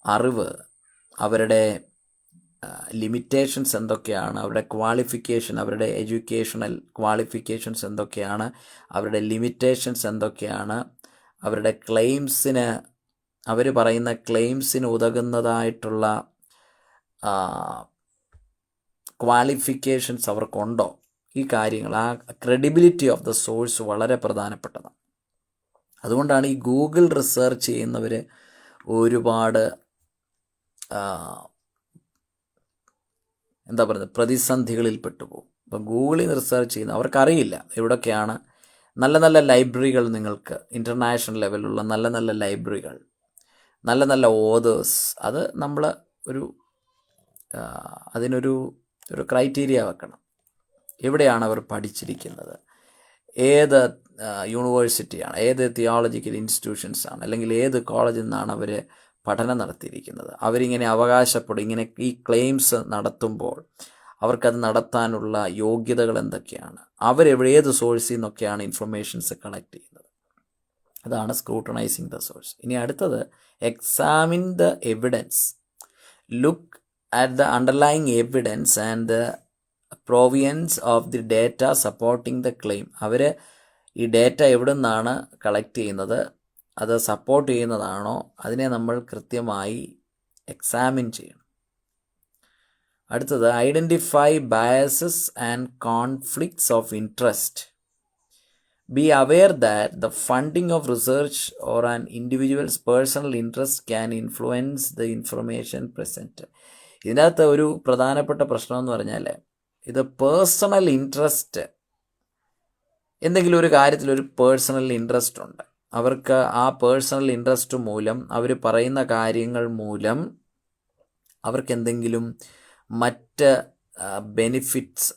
അറിവ്, അവരുടെ ലിമിറ്റേഷൻസ് എന്തൊക്കെയാണ്, അവരുടെ ക്വാളിഫിക്കേഷൻ, അവരുടെ എഡ്യൂക്കേഷണൽ ക്വാളിഫിക്കേഷൻസ് എന്തൊക്കെയാണ്, അവരുടെ ലിമിറ്റേഷൻസ് എന്തൊക്കെയാണ്, അവരുടെ ക്ലെയിംസിന്, അവർ പറയുന്ന ക്ലെയിംസിന് ഉതകുന്നതായിട്ടുള്ള ക്വാളിഫിക്കേഷൻസ് അവർക്കുണ്ടോ, ഈ കാര്യങ്ങൾ, ആ ക്രെഡിബിലിറ്റി ഓഫ് ദ സോഴ്സ് വളരെ പ്രധാനപ്പെട്ടതാണ്. അതുകൊണ്ടാണ് ഈ ഗൂഗിൾ റിസർച്ച് ചെയ്യുന്നവർ ഒരുപാട് പ്രതിസന്ധികളിൽ പെട്ടുപോകും. ഇപ്പം ഗൂഗിളിൽ റിസർച്ച് ചെയ്യുന്ന അവർക്കറിയില്ല എവിടൊക്കെയാണ് നല്ല നല്ല ലൈബ്രറികൾ, നിങ്ങൾക്ക് ഇൻ്റർനാഷണൽ ലെവലിലുള്ള നല്ല നല്ല ലൈബ്രറികൾ, നല്ല നല്ല ഓതേഴ്സ്. അത് നമ്മൾ അതിനൊരു ക്രൈറ്റീരിയ വെക്കണം. എവിടെയാണ് അവർ പഠിച്ചിരിക്കുന്നത്, ഏത് യൂണിവേഴ്സിറ്റിയാണ്, ഏത് തിയോളജിക്കൽ ഇൻസ്റ്റിറ്റ്യൂഷൻസാണ്, അല്ലെങ്കിൽ ഏത് കോളേജിൽ നിന്നാണ് അവർ പഠനം നടത്തിയിരിക്കുന്നത്. അവരിങ്ങനെ അവകാശപ്പെടും, ഇങ്ങനെ ഈ ക്ലെയിംസ് നടത്തുമ്പോൾ അവർക്കത് നടത്താനുള്ള യോഗ്യതകൾ എന്തൊക്കെയാണ്, ഏത് സോഴ്സിൽ നിന്നൊക്കെയാണ് ഇൻഫർമേഷൻസ് കളക്ട് ചെയ്യുന്നത്. അതാണ് സ്ക്രൂട്ടണൈസിങ് ദ സോഴ്സ്. ഇനി അടുത്തത് examine the evidence. Look at the underlying evidence and the provenance of the data supporting the claim. അവർ ഈ ഡേറ്റ എവിടെ നിന്നാണ് കളക്ട് ചെയ്യുന്നത്, അത് സപ്പോർട്ട് ചെയ്യുന്നതാണോ, അതിനെ നമ്മൾ കൃത്യമായി എക്സാമിൻ ചെയ്യണം. അടുത്തത് identify biases and conflicts of interest. Be aware that the funding of research or an individuals personal interest can influence the information present. ഇതിനകത്ത് ഒരു പ്രധാനപ്പെട്ട പ്രശ്നം എന്ന് പറഞ്ഞാൽ, ഇത് പേഴ്സണൽ ഇൻട്രസ്റ്റ്, എന്തെങ്കിലും ഒരു കാര്യത്തിൽ ഒരു പേഴ്സണൽ ഇൻട്രസ്റ്റ് ഉണ്ട്, അവർക്ക് ആ പേഴ്സണൽ ഇൻട്രസ്റ്റ് മൂലം, അവർ പറയുന്ന കാര്യങ്ങൾ മൂലം അവർക്ക് എന്തെങ്കിലും മറ്റ് ബെനിഫിറ്റ്സ്,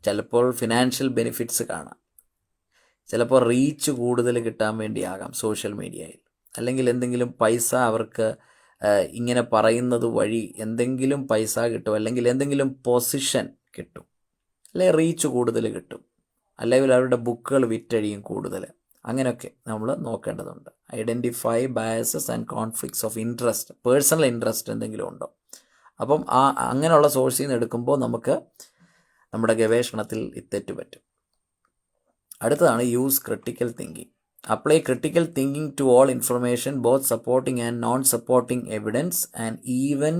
ചിലപ്പോൾ ഫിനാൻഷ്യൽ ബെനിഫിറ്റ്സ് കാണാം, ചിലപ്പോൾ റീച്ച് കൂടുതൽ കിട്ടാൻ വേണ്ടിയാകാം സോഷ്യൽ മീഡിയയിൽ, അല്ലെങ്കിൽ എന്തെങ്കിലും പൈസ അവർക്ക് ഇങ്ങനെ പറയുന്നത് വഴി എന്തെങ്കിലും പൈസ കിട്ടും, അല്ലെങ്കിൽ എന്തെങ്കിലും പൊസിഷൻ കിട്ടും. അല്ലെങ്കിൽ റീച്ച് കൂടുതൽ കിട്ടും, അല്ലെങ്കിൽ അവരുടെ ബുക്കുകൾ വിറ്റഴിയും കൂടുതൽ. അങ്ങനെയൊക്കെ നമ്മൾ നോക്കേണ്ടതുണ്ട്. Identify biases and conflicts of interest, personal interest എന്തെങ്കിലും ഉണ്ടോ. അപ്പം അങ്ങനെയുള്ള സോഴ്സിൽ നിന്ന് എടുക്കുമ്പോൾ നമുക്ക് നമ്മുടെ ഗവേഷണത്തിൽ തെറ്റ് പറ്റും. അടുത്തതാണ് use critical thinking. Apply critical thinking to all information, both supporting and non supporting evidence and even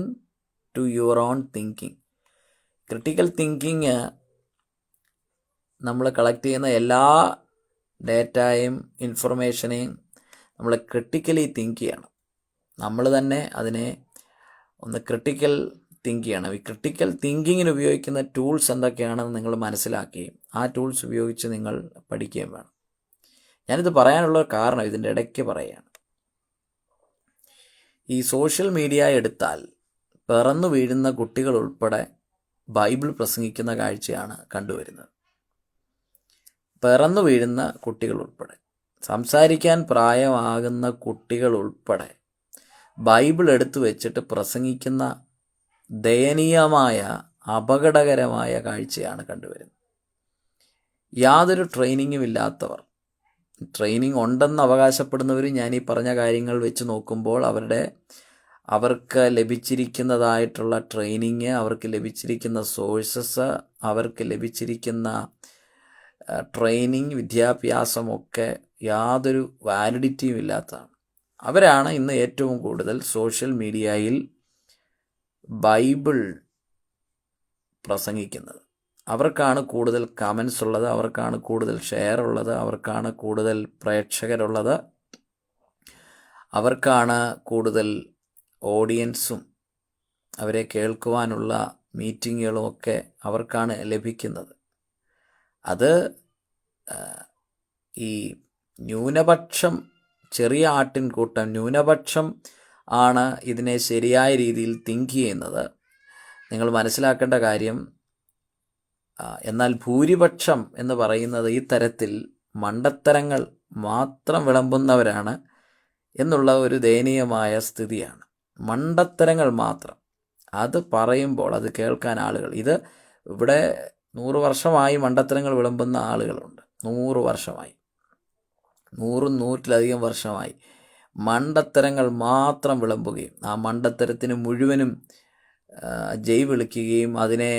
to your own thinking. Critical thinking നമ്മൾ കളക്ട് ചെയ്യുന്ന എല്ലാ ഡേറ്റയും ഇൻഫർമേഷനെയും നമ്മൾ ക്രിട്ടിക്കലി തിങ്ക് ചെയ്യണം. നമ്മൾ തന്നെ അതിനെ ഒന്ന് ക്രിട്ടിക്കൽ തിങ്ക് ചെയ്യണം. ഈ ക്രിട്ടിക്കൽ തിങ്കിങ്ങിന് ഉപയോഗിക്കുന്ന ടൂൾസ് എന്തൊക്കെയാണെന്ന് നിങ്ങൾ മനസ്സിലാക്കുകയും ആ ടൂൾസ് ഉപയോഗിച്ച് നിങ്ങൾ പഠിക്കുകയും വേണം. ഞാനിത് പറയാനുള്ള കാരണം ഇതിൻ്റെ ഇടയ്ക്ക് പറയുകയാണ്. ഈ സോഷ്യൽ മീഡിയ എടുത്താൽ പിറന്നു വീഴുന്ന കുട്ടികൾ ഉൾപ്പെടെ ബൈബിൾ പ്രസംഗിക്കുന്ന കാഴ്ചയാണ് കണ്ടുവരുന്നത്. പിറന്നു വീഴുന്ന കുട്ടികൾ ഉൾപ്പെടെ, സംസാരിക്കാൻ പ്രായമാകുന്ന കുട്ടികൾ ഉൾപ്പെടെ ബൈബിൾ എടുത്തു വെച്ചിട്ട് പ്രസംഗിക്കുന്ന ദയനീയമായ അപകടകരമായ കാഴ്ചയാണ് കണ്ടുവരുന്നത്. യാതൊരു ട്രെയിനിങ്ങും ഇല്ലാത്തവർ, ട്രെയിനിങ് ഉണ്ടെന്ന് അവകാശപ്പെടുന്നവരും ഞാൻ ഈ പറഞ്ഞ കാര്യങ്ങൾ വെച്ച് നോക്കുമ്പോൾ അവർക്ക് ലഭിച്ചിരിക്കുന്നതായിട്ടുള്ള ട്രെയിനിങ്, അവർക്ക് ലഭിച്ചിരിക്കുന്ന സോഴ്സസ്, അവർക്ക് ലഭിച്ചിരിക്കുന്ന ട്രെയിനിങ്, വിദ്യാഭ്യാസമൊക്കെ യാതൊരു വാലിഡിറ്റിയും ഇല്ലാത്തതാണ്. അവരാണ് ഇന്ന് ഏറ്റവും കൂടുതൽ സോഷ്യൽ മീഡിയയിൽ ബൈബിൾ പ്രസംഗിക്കുന്നത്. അവർക്കാണ് കൂടുതൽ കമൻസ് ഉള്ളത്, അവർക്കാണ് കൂടുതൽ ഷെയർ ഉള്ളത്, അവർക്കാണ് കൂടുതൽ പ്രേക്ഷകരുള്ളത്, അവർക്കാണ് കൂടുതൽ ഓഡിയൻസും അവരെ കേൾക്കുവാനുള്ള മീറ്റിങ്ങുകളും ഒക്കെ അവർക്കാണ് ലഭിക്കുന്നത്. അത് ഈ ന്യൂനപക്ഷം, ചെറിയ ആട്ടിൻകൂട്ടം, ന്യൂനപക്ഷം ആണ് ഇതിനെ ശരിയായ രീതിയിൽ തിങ്ക് ചെയ്യുന്നത്. നിങ്ങൾ മനസ്സിലാക്കേണ്ട കാര്യം, എന്നാൽ ഭൂരിപക്ഷം എന്ന് പറയുന്നത് ഈ തരത്തിൽ മണ്ടത്തരങ്ങൾ മാത്രം വിളമ്പുന്നവരാണ് എന്നുള്ള ഒരു ദയനീയമായ സ്ഥിതിയാണ്. മണ്ടത്തരങ്ങൾ മാത്രം, അത് പറയുമ്പോൾ അത് കേൾക്കാൻ ആളുകൾ, ഇത് ഇവിടെ 100 വർഷമായി മണ്ടത്തരങ്ങൾ വിളമ്പുന്ന ആളുകളുണ്ട്. 100 വർഷമായി, 100-100-ലധികം വർഷമായി മണ്ടത്തരങ്ങൾ മാത്രം വിളമ്പുകയും ആ മണ്ടത്തരത്തിന് മുഴുവനും ജയ് വിളിക്കുകയും അതിനെ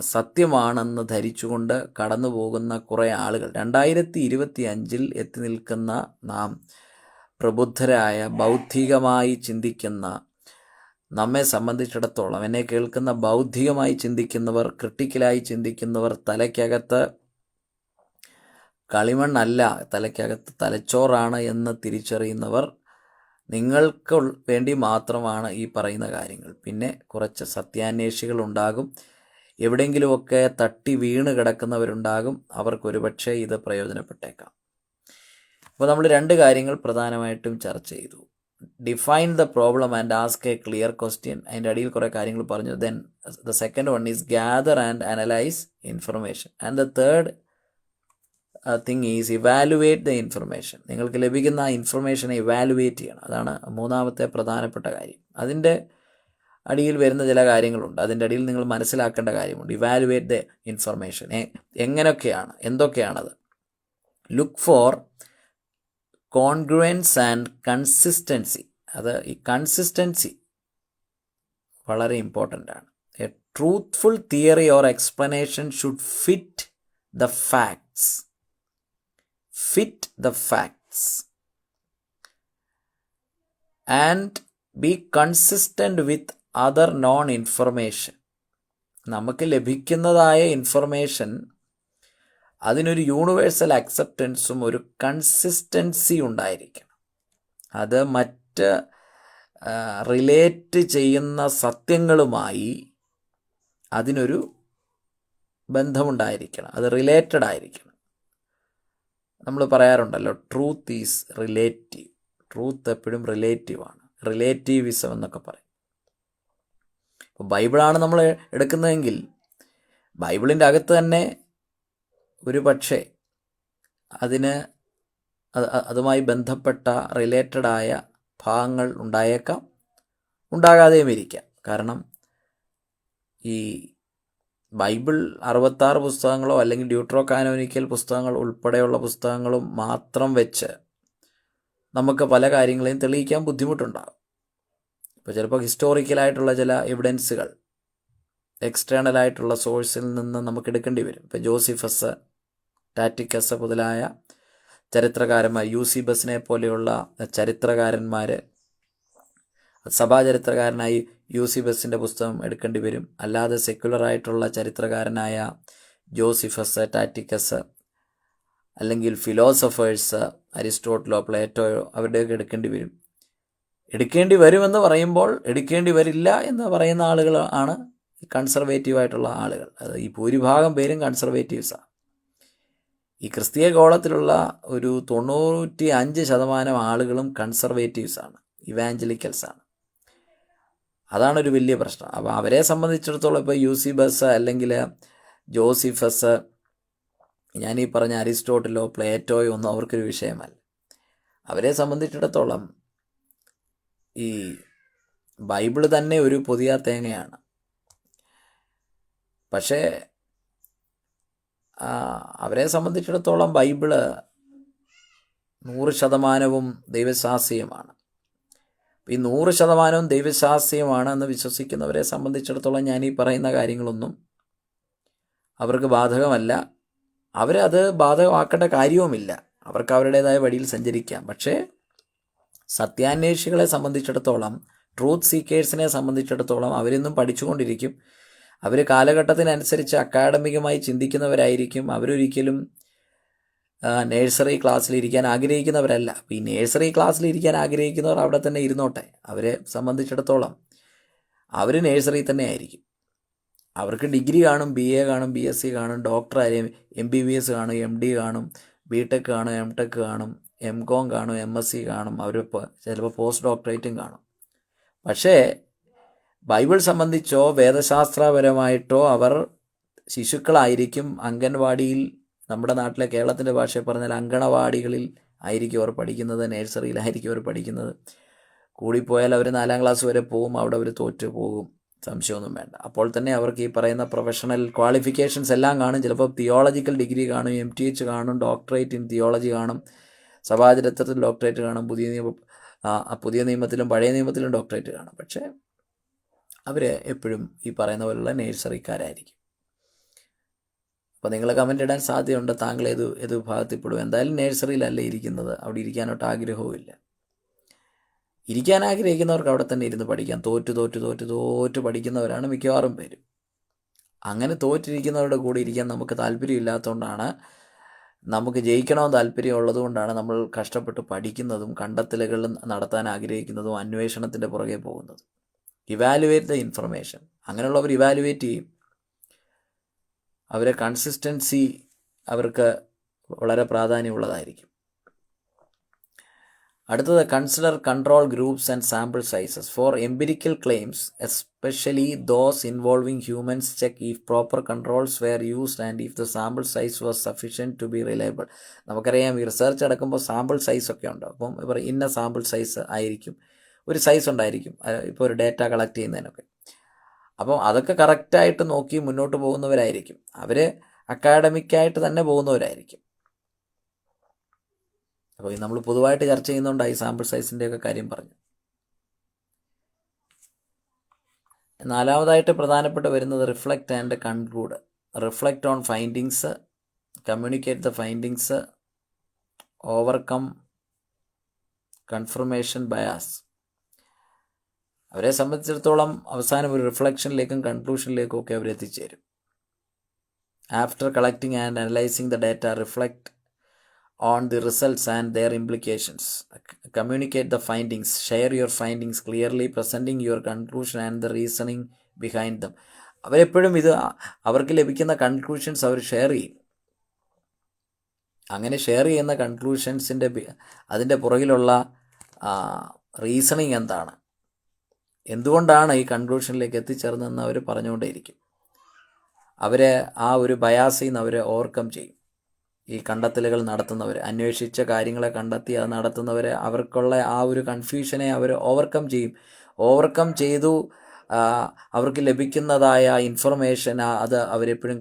സത്യമാണെന്ന് ധരിച്ചുകൊണ്ട് കടന്നു പോകുന്ന കുറേ ആളുകൾ. 2025 എത്തി നിൽക്കുന്ന നാം പ്രബുദ്ധരായ, ബൗദ്ധികമായി ചിന്തിക്കുന്ന, നമ്മെ സംബന്ധിച്ചിടത്തോളം, എന്നെ കേൾക്കുന്ന ബൗദ്ധികമായി ചിന്തിക്കുന്നവർ, ക്രിട്ടിക്കലായി ചിന്തിക്കുന്നവർ, തലയ്ക്കകത്ത് കളിമണ്ണല്ല, തലയ്ക്കകത്ത് തലച്ചോറാണ് എന്ന് തിരിച്ചറിയുന്നവർ, നിങ്ങൾക്ക് വേണ്ടി മാത്രമാണ് ഈ പറയുന്ന കാര്യങ്ങൾ. പിന്നെ കുറച്ച് സത്യാന്വേഷികളുണ്ടാകും, എവിടെയെങ്കിലുമൊക്കെ തട്ടി വീണ് കിടക്കുന്നവരുണ്ടാകും, അവർക്കൊരുപക്ഷെ ഇത് പ്രയോജനപ്പെട്ടേക്കാം. അപ്പോൾ നമ്മൾ 2 കാര്യങ്ങൾ പ്രധാനമായിട്ടും ചർച്ച ചെയ്തു. Define the problem and ask A clear question. അതിൻ്റെ അടിയിൽ കുറേ കാര്യങ്ങൾ പറഞ്ഞു. Then the second one is gather and analyse information. And the third thing is evaluate the information. നിങ്ങൾക്ക് ലഭിക്കുന്ന ആ ഇൻഫർമേഷനെ ഇവാലുവേറ്റ് ചെയ്യണം. അതാണ് മൂന്നാമത്തെ പ്രധാനപ്പെട്ട കാര്യം. അതിൻ്റെ അടിയിൽ വരുന്ന ചില കാര്യങ്ങളുണ്ട്, അതിൻ്റെ അടിയിൽ നിങ്ങൾ മനസ്സിലാക്കേണ്ട കാര്യമുണ്ട്. ഇവാലുവേറ്റ് ദ ഇൻഫർമേഷൻ എങ്ങനെയൊക്കെയാണ്, എന്തൊക്കെയാണത്? Look for congruence and consistency. അത് ഈ കൺസിസ്റ്റൻസി വളരെ ഇമ്പോർട്ടൻ്റ് ആണ്. A truthful theory or explanation should fit the facts. Fit the facts and be consistent with other known information. നമുക്ക് ലഭിക്കുന്നതായ ഇൻഫർമേഷൻ അതിനൊരു യൂണിവേഴ്സൽ അക്സെപ്റ്റൻസും ഒരു കൺസിസ്റ്റൻസി ഉണ്ടായിരിക്കണം. അത് മറ്റ് റിലേറ്റ് ചെയ്യുന്ന സത്യങ്ങളുമായി അതിനൊരു ബന്ധമുണ്ടായിരിക്കണം, അത് റിലേറ്റഡ് ആയിരിക്കണം. നമ്മൾ പറയാറുണ്ടല്ലോ, ട്രൂത്ത് ഈസ് റിലേറ്റീവ്. ട്രൂത്ത് എപ്പോഴും റിലേറ്റീവാണ്, റിലേറ്റീവിസം എന്നൊക്കെ പറയും. ഇപ്പോൾ ബൈബിളാണ് നമ്മൾ എടുക്കുന്നതെങ്കിൽ ബൈബിളിൻ്റെ അകത്ത് തന്നെ ഒരു പക്ഷേ അതുമായി ബന്ധപ്പെട്ട റിലേറ്റഡായ ഭാഗങ്ങൾ ഉണ്ടായേക്കാം, ഉണ്ടാകാതെയും ഇരിക്കാം. കാരണം ഈ ബൈബിൾ 66 പുസ്തകങ്ങളോ അല്ലെങ്കിൽ ഡ്യൂട്രോ കാനോനിക്കൽ പുസ്തകങ്ങൾ ഉൾപ്പെടെയുള്ള പുസ്തകങ്ങളും മാത്രം വെച്ച് നമുക്ക് പല കാര്യങ്ങളെയും തെളിയിക്കാൻ ബുദ്ധിമുട്ടുണ്ടാകും. ഇപ്പോൾ ചിലപ്പോൾ ഹിസ്റ്റോറിക്കലായിട്ടുള്ള ചില എവിഡൻസുകൾ എക്സ്റ്റേണലായിട്ടുള്ള സോഴ്സിൽ നിന്ന് നമുക്ക് എടുക്കേണ്ടി വരും. ഇപ്പോൾ ജോസിഫസ്, ടാറ്റിക്കസ് മുതലായ ചരിത്രകാരന്മാർ, യൂസിബസിനെ പോലെയുള്ള ചരിത്രകാരന്മാർ, സഭാചരിത്രകാരനായി യൂസിബസിൻ്റെ പുസ്തകം എടുക്കേണ്ടി വരും. അല്ലാതെ സെക്യുലറായിട്ടുള്ള ചരിത്രകാരനായ ജോസിഫസ്, ടാറ്റിക്കസ്, അല്ലെങ്കിൽ ഫിലോസഫേഴ്സ്, അരിസ്റ്റോട്ടിലോ പ്ലേറ്റോയോ അവരുടെയൊക്കെ എടുക്കേണ്ടി വരുമെന്ന് പറയുമ്പോൾ എടുക്കേണ്ടി വരില്ല എന്ന് പറയുന്ന ആളുകൾ ആണ് കൺസർവേറ്റീവായിട്ടുള്ള ആളുകൾ. അത് ഈ ഭൂരിഭാഗം പേരും കൺസർവേറ്റീവ്സാണ്. ഈ ക്രിസ്തീയ ഗോളത്തിലുള്ള ഒരു 95% ആളുകളും കൺസർവേറ്റീവ്സാണ്, ഇവാഞ്ചലിക്കൽസാണ്. അതാണൊരു വലിയ പ്രശ്നം. അപ്പോൾ അവരെ സംബന്ധിച്ചിടത്തോളം ഇപ്പോൾ യൂസിബസ് അല്ലെങ്കിൽ ജോസിഫസ്, ഞാനീ പറഞ്ഞ അരിസ്റ്റോട്ടിലോ പ്ലേറ്റോയോ ഒന്നും അവർക്കൊരു വിഷയമല്ല. അവരെ സംബന്ധിച്ചിടത്തോളം ഈ ബൈബിള് തന്നെ ഒരു പുതിയ തേങ്ങയാണ്. പക്ഷേ അവരെ സംബന്ധിച്ചിടത്തോളം ബൈബിള് 100% ദൈവശാസ്ത്രീയമാണ്. ഈ 100% ദൈവശാസ്ത്രീയമാണ് എന്ന് വിശ്വസിക്കുന്നവരെ സംബന്ധിച്ചിടത്തോളം ഞാൻ ഈ പറയുന്ന കാര്യങ്ങളൊന്നും അവർക്ക് ബാധകമല്ല. അവരത് ബാധകമാക്കേണ്ട കാര്യവുമില്ല. അവർക്ക് അവരുടേതായ വഴിയിൽ സഞ്ചരിക്കാം. പക്ഷേ സത്യാന്വേഷികളെ സംബന്ധിച്ചിടത്തോളം, ട്രൂത്ത് സീക്കേഴ്സിനെ സംബന്ധിച്ചിടത്തോളം അവരിന്നും പഠിച്ചുകൊണ്ടിരിക്കും. അവർ കാലഘട്ടത്തിനനുസരിച്ച് അക്കാഡമികമായി ചിന്തിക്കുന്നവരായിരിക്കും. അവരൊരിക്കലും നേഴ്സറി ക്ലാസ്സിലിരിക്കാൻ ആഗ്രഹിക്കുന്നവരല്ല. അപ്പോൾ ഈ നേഴ്സറി ക്ലാസ്സിലിരിക്കാൻ ആഗ്രഹിക്കുന്നവർ അവിടെ തന്നെ ഇരുന്നോട്ടെ. അവരെ സംബന്ധിച്ചിടത്തോളം അവർ നേഴ്സറി തന്നെ ആയിരിക്കും. അവർക്ക് ഡിഗ്രി കാണും, BA കാണും, BSc കാണും, ഡോക്ടർ ആയാലും MBBS കാണും, MD കാണും, BTech കാണും, MTech കാണും, MCom കാണും, MSc കാണും, അവർ ചിലപ്പോൾ പോസ്റ്റ് ഡോക്ടറേറ്റും കാണും. പക്ഷേ ബൈബിൾ സംബന്ധിച്ചോ വേദശാസ്ത്രപരമായിട്ടോ അവർ ശിശുക്കളായിരിക്കും. അംഗൻവാടിയിൽ, നമ്മുടെ നാട്ടിലെ കേരളത്തിൻ്റെ ഭാഷയിൽ പറഞ്ഞാൽ അങ്കണവാടികളിൽ ആയിരിക്കും അവർ പഠിക്കുന്നത്, നേഴ്സറിയിലായിരിക്കും അവർ പഠിക്കുന്നത്. കൂടിപ്പോയാൽ അവർ 4ാം ക്ലാസ് വരെ പോകും, അവിടെ അവർ തോറ്റു പോകും, സംശയമൊന്നും വേണ്ട. അപ്പോൾ തന്നെ അവർക്ക് ഈ പറയുന്ന പ്രൊഫഷണൽ ക്വാളിഫിക്കേഷൻസ് എല്ലാം കാണും. ചിലപ്പോൾ തിയോളജിക്കൽ ഡിഗ്രി കാണും, MTH കാണും, ഡോക്ടറേറ്റ് ഇൻ തിയോളജി കാണും, സഭാചരിത്രത്തിൽ ഡോക്ടറേറ്റ് കാണും, പുതിയ നിയമത്തിലും പഴയ നിയമത്തിലും ഡോക്ടറേറ്റ് കാണും. പക്ഷേ അവർ എപ്പോഴും ഈ പറയുന്ന പോലുള്ള നേഴ്സറിക്കാരായിരിക്കും. അപ്പോൾ നിങ്ങൾ കമൻ്റ് ഇടാൻ സാധ്യതയുണ്ട്, താങ്കൾ ഏത് വിഭാഗത്തിൽപ്പെടും. എന്തായാലും നേഴ്സറിയിലല്ല ഇരിക്കുന്നത്, അവിടെ ഇരിക്കാനൊട്ട് ആഗ്രഹവുമില്ല. ഇരിക്കാൻ ആഗ്രഹിക്കുന്നവർക്ക് അവിടെ തന്നെ ഇരുന്ന് പഠിക്കാം. തോറ്റ് പഠിക്കുന്നവരാണ് മിക്കവാറും പേര്. അങ്ങനെ തോറ്റിരിക്കുന്നവരുടെ കൂടെ ഇരിക്കാൻ നമുക്ക് താല്പര്യമില്ലാത്തതുകൊണ്ടാണ്, നമുക്ക് ജയിക്കണമെന്ന് താല്പര്യമുള്ളത് കൊണ്ടാണ് നമ്മൾ കഷ്ടപ്പെട്ട് പഠിക്കുന്നതും കണ്ടെത്തലുകൾ നടത്താൻ ആഗ്രഹിക്കുന്നതും അന്വേഷണത്തിൻ്റെ പുറകെ പോകുന്നത്. Evaluate the information. അങ്ങനെയുള്ളവർ ഇവാലുവേറ്റ് ചെയ്യും. അവരെ കൺസിസ്റ്റൻസി അവർക്ക് വളരെ പ്രാധാന്യമുള്ളതായിരിക്കും. അടുത്തത്, consider control groups and sample sizes for empirical claims, especially those involving humans. Check if proper controls were used and if the sample size was sufficient to be reliable. നമുക്കറിയാം, ഈ research നടക്കുമ്പോൾ sample സൈസൊക്കെ ഉണ്ട്. അപ്പം ഇവർ ഇന്ന sample size ആയിരിക്കും, ഒരു size ഉണ്ടായിരിക്കും ഇപ്പോൾ ഒരു ഡേറ്റ കളക്ട് ചെയ്യുന്നതിനൊക്കെ. അപ്പം അതൊക്കെ കറക്റ്റായിട്ട് നോക്കി മുന്നോട്ട് പോകുന്നവരായിരിക്കും. അവർ അക്കാഡമിക്കായിട്ട് തന്നെ പോകുന്നവരായിരിക്കും. അപ്പോൾ നമ്മൾ പൊതുവായിട്ട് ചർച്ച ചെയ്യുന്നതുകൊണ്ടാണ് ഈ സാമ്പിൾ സൈസിൻ്റെയൊക്കെ കാര്യം പറഞ്ഞു. 4ാമതായിട്ട് പ്രധാനപ്പെട്ട് വരുന്നത് reflect and conclude. Reflect on findings, communicate the findings, overcome confirmation bias. അവരെ സംബന്ധിച്ചിടത്തോളം അവസാനം ഒരു റിഫ്ലക്ഷനിലേക്കും കൺക്ലൂഷനിലേക്കും ഒക്കെ അവർ എത്തിച്ചേരും. After collecting and analysing the data, reflect on the results and their implications. Communicate the findings. Share your findings clearly, presenting your conclusion and the reasoning behind them. അവരെപ്പോഴും അവർക്ക് ലഭിക്കുന്ന conclusions അവർ share ചെയ്യും. അങ്ങനെ ഷെയർ ചെയ്യുന്ന കൺക്ലൂഷൻസിൻ്റെ അതിൻ്റെ പുറകിലുള്ള reasoning എന്താണ്, എന്തുകൊണ്ടാണ് ഈ കൺക്ലൂഷനിലേക്ക് എത്തിച്ചേർന്നതെന്ന് അവർ പറഞ്ഞുകൊണ്ടേയിരിക്കും. അവർ ആ ഒരു ബയാസിൽ നിന്ന് അവർ ഓവർകം ചെയ്യും. ഈ കണ്ടെത്തലുകൾ നടത്തുന്നവർ, അന്വേഷിച്ച കാര്യങ്ങളെ കണ്ടെത്തി അത് നടത്തുന്നവരെ, അവർക്കുള്ള ആ ഒരു കൺഫ്യൂഷനെ അവർ ഓവർകം ചെയ്യും. ഓവർകം ചെയ്തു അവർക്ക് ലഭിക്കുന്നതായ ഇൻഫർമേഷൻ അത് അവരെപ്പോഴും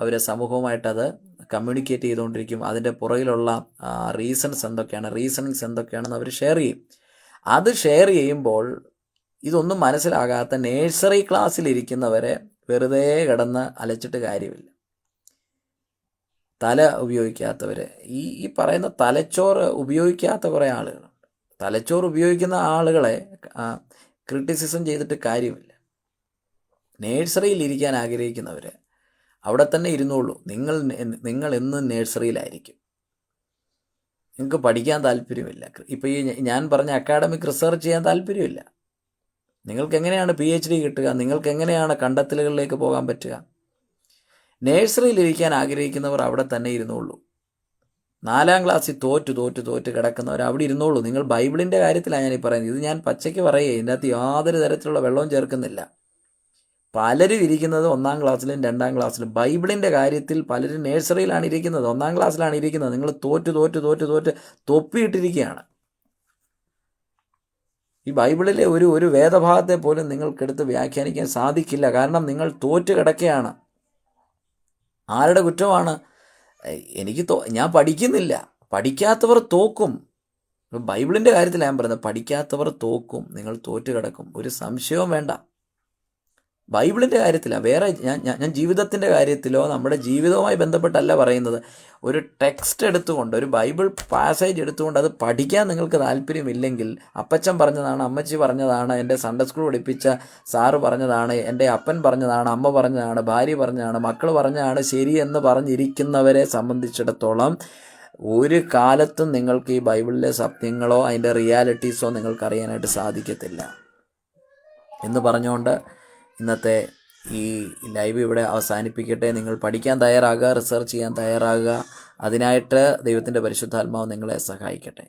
അവരെ സമൂഹവുമായിട്ടത് കമ്മ്യൂണിക്കേറ്റ് ചെയ്തുകൊണ്ടിരിക്കും. അതിൻ്റെ പുറകിലുള്ള റീസൺസ് എന്തൊക്കെയാണെന്ന് അവർ ഷെയർ ചെയ്യും. അത് ഷെയർ ചെയ്യുമ്പോൾ ഇതൊന്നും മനസ്സിലാകാത്ത നേഴ്സറി ക്ലാസ്സിലിരിക്കുന്നവരെ വെറുതെ കിടന്ന് അലച്ചിട്ട് കാര്യമില്ല. തല ഉപയോഗിക്കാത്തവർ, ഈ പറയുന്ന തലച്ചോറ് ഉപയോഗിക്കാത്ത കുറേ ആളുകളുണ്ട്. തലച്ചോറ് ഉപയോഗിക്കുന്ന ആളുകളെ ക്രിറ്റിസിസം ചെയ്തിട്ട് കാര്യമില്ല. നേഴ്സറിയിൽ ഇരിക്കാൻ ആഗ്രഹിക്കുന്നവർ അവിടെ തന്നെ ഇരുന്നോളൂ. നിങ്ങൾ എന്നും നേഴ്സറിയിലായിരിക്കും. നിങ്ങൾക്ക് പഠിക്കാൻ താല്പര്യമില്ല. ഇപ്പോൾ ഈ ഞാൻ പറഞ്ഞ അക്കാഡമിക് റിസർച്ച് ചെയ്യാൻ താല്പര്യമില്ല. നിങ്ങൾക്ക് എങ്ങനെയാണ് PhD കിട്ടുക? നിങ്ങൾക്ക് എങ്ങനെയാണ് കണ്ടെത്തലുകളിലേക്ക് പോകാൻ പറ്റുക? നേഴ്സറിയിലിരിക്കാൻ ആഗ്രഹിക്കുന്നവർ അവിടെ തന്നെ ഇരുന്നോളൂ. 4ാം ക്ലാസ്സിൽ തോറ്റ് കിടക്കുന്നവർ അവിടെ ഇരുന്നോളൂ. നിങ്ങൾ ബൈബിളിൻ്റെ കാര്യത്തിലാണ് ഞാനീ പറയുന്നത്. ഇത് ഞാൻ പച്ചയ്ക്ക് പറയുക, ഇതിൻ്റെ അകത്ത് യാതൊരു തരത്തിലുള്ള വെള്ളവും ചേർക്കുന്നില്ല. പലരും ഇരിക്കുന്നത് 1ാം ക്ലാസ്സിലും 2ാം ക്ലാസ്സിലും. ബൈബിളിൻ്റെ കാര്യത്തിൽ പലരും നേഴ്സറിയിലാണ് ഇരിക്കുന്നത്, 1ാം ക്ലാസ്സിലാണ് ഇരിക്കുന്നത്. നിങ്ങൾ തോറ്റ് തൊപ്പിയിട്ടിരിക്കുകയാണ്. ഈ ബൈബിളിലെ ഒരു വേദഭാഗത്തെ പോലും നിങ്ങൾക്കെടുത്ത് വ്യാഖ്യാനിക്കാൻ സാധിക്കില്ല. കാരണം നിങ്ങൾ തോറ്റ് കിടക്കുകയാണ്. ആരുടെ കുറ്റമാണ്? ഞാൻ പഠിക്കുന്നില്ല. പഠിക്കാത്തവർ തോക്കും. ബൈബിളിൻ്റെ കാര്യത്തിൽ ഞാൻ പറയുന്നത്, പഠിക്കാത്തവർ തോക്കും. നിങ്ങൾ തോറ്റ് കിടക്കും, ഒരു സംശയവും വേണ്ട. ബൈബിളിൻ്റെ കാര്യത്തിലാണ്. വേറെ ഞാൻ ജീവിതത്തിൻ്റെ കാര്യത്തിലോ നമ്മുടെ ജീവിതവുമായി ബന്ധപ്പെട്ടല്ല പറയുന്നത്. ഒരു ടെക്സ്റ്റ് എടുത്തുകൊണ്ട്, ഒരു ബൈബിൾ പാസേജ് എടുത്തുകൊണ്ട് അത് പഠിക്കാൻ നിങ്ങൾക്ക് താല്പര്യമില്ലെങ്കിൽ, അപ്പച്ചൻ പറഞ്ഞതാണ്, അമ്മച്ചി പറഞ്ഞതാണ്, എൻ്റെ സൺഡേ സ്കൂൾ പഠിപ്പിച്ച സാറ് പറഞ്ഞതാണ്, എൻ്റെ അപ്പൻ പറഞ്ഞതാണ്, അമ്മ പറഞ്ഞതാണ്, ഭാര്യ പറഞ്ഞതാണ്, മക്കൾ പറഞ്ഞതാണ് ശരിയെന്ന് പറഞ്ഞിരിക്കുന്നവരെ സംബന്ധിച്ചിടത്തോളം ഒരു കാലത്തും നിങ്ങൾക്ക് ഈ ബൈബിളിലെ സത്യങ്ങളോ അതിൻ്റെ റിയാലിറ്റീസോ നിങ്ങൾക്ക് അറിയാനായിട്ട് സാധിക്കത്തില്ല എന്ന് പറഞ്ഞുകൊണ്ട് ഇന്നത്തെ ഈ ലൈവ് ഇവിടെ അവസാനിപ്പിക്കട്ടെ. നിങ്ങൾ പഠിക്കാൻ തയ്യാറാകുക, റിസർച്ച് ചെയ്യാൻ തയ്യാറാകുക. അതിനായിട്ട് ദൈവത്തിൻ്റെ പരിശുദ്ധാത്മാവ് നിങ്ങളെ സഹായിക്കട്ടെ.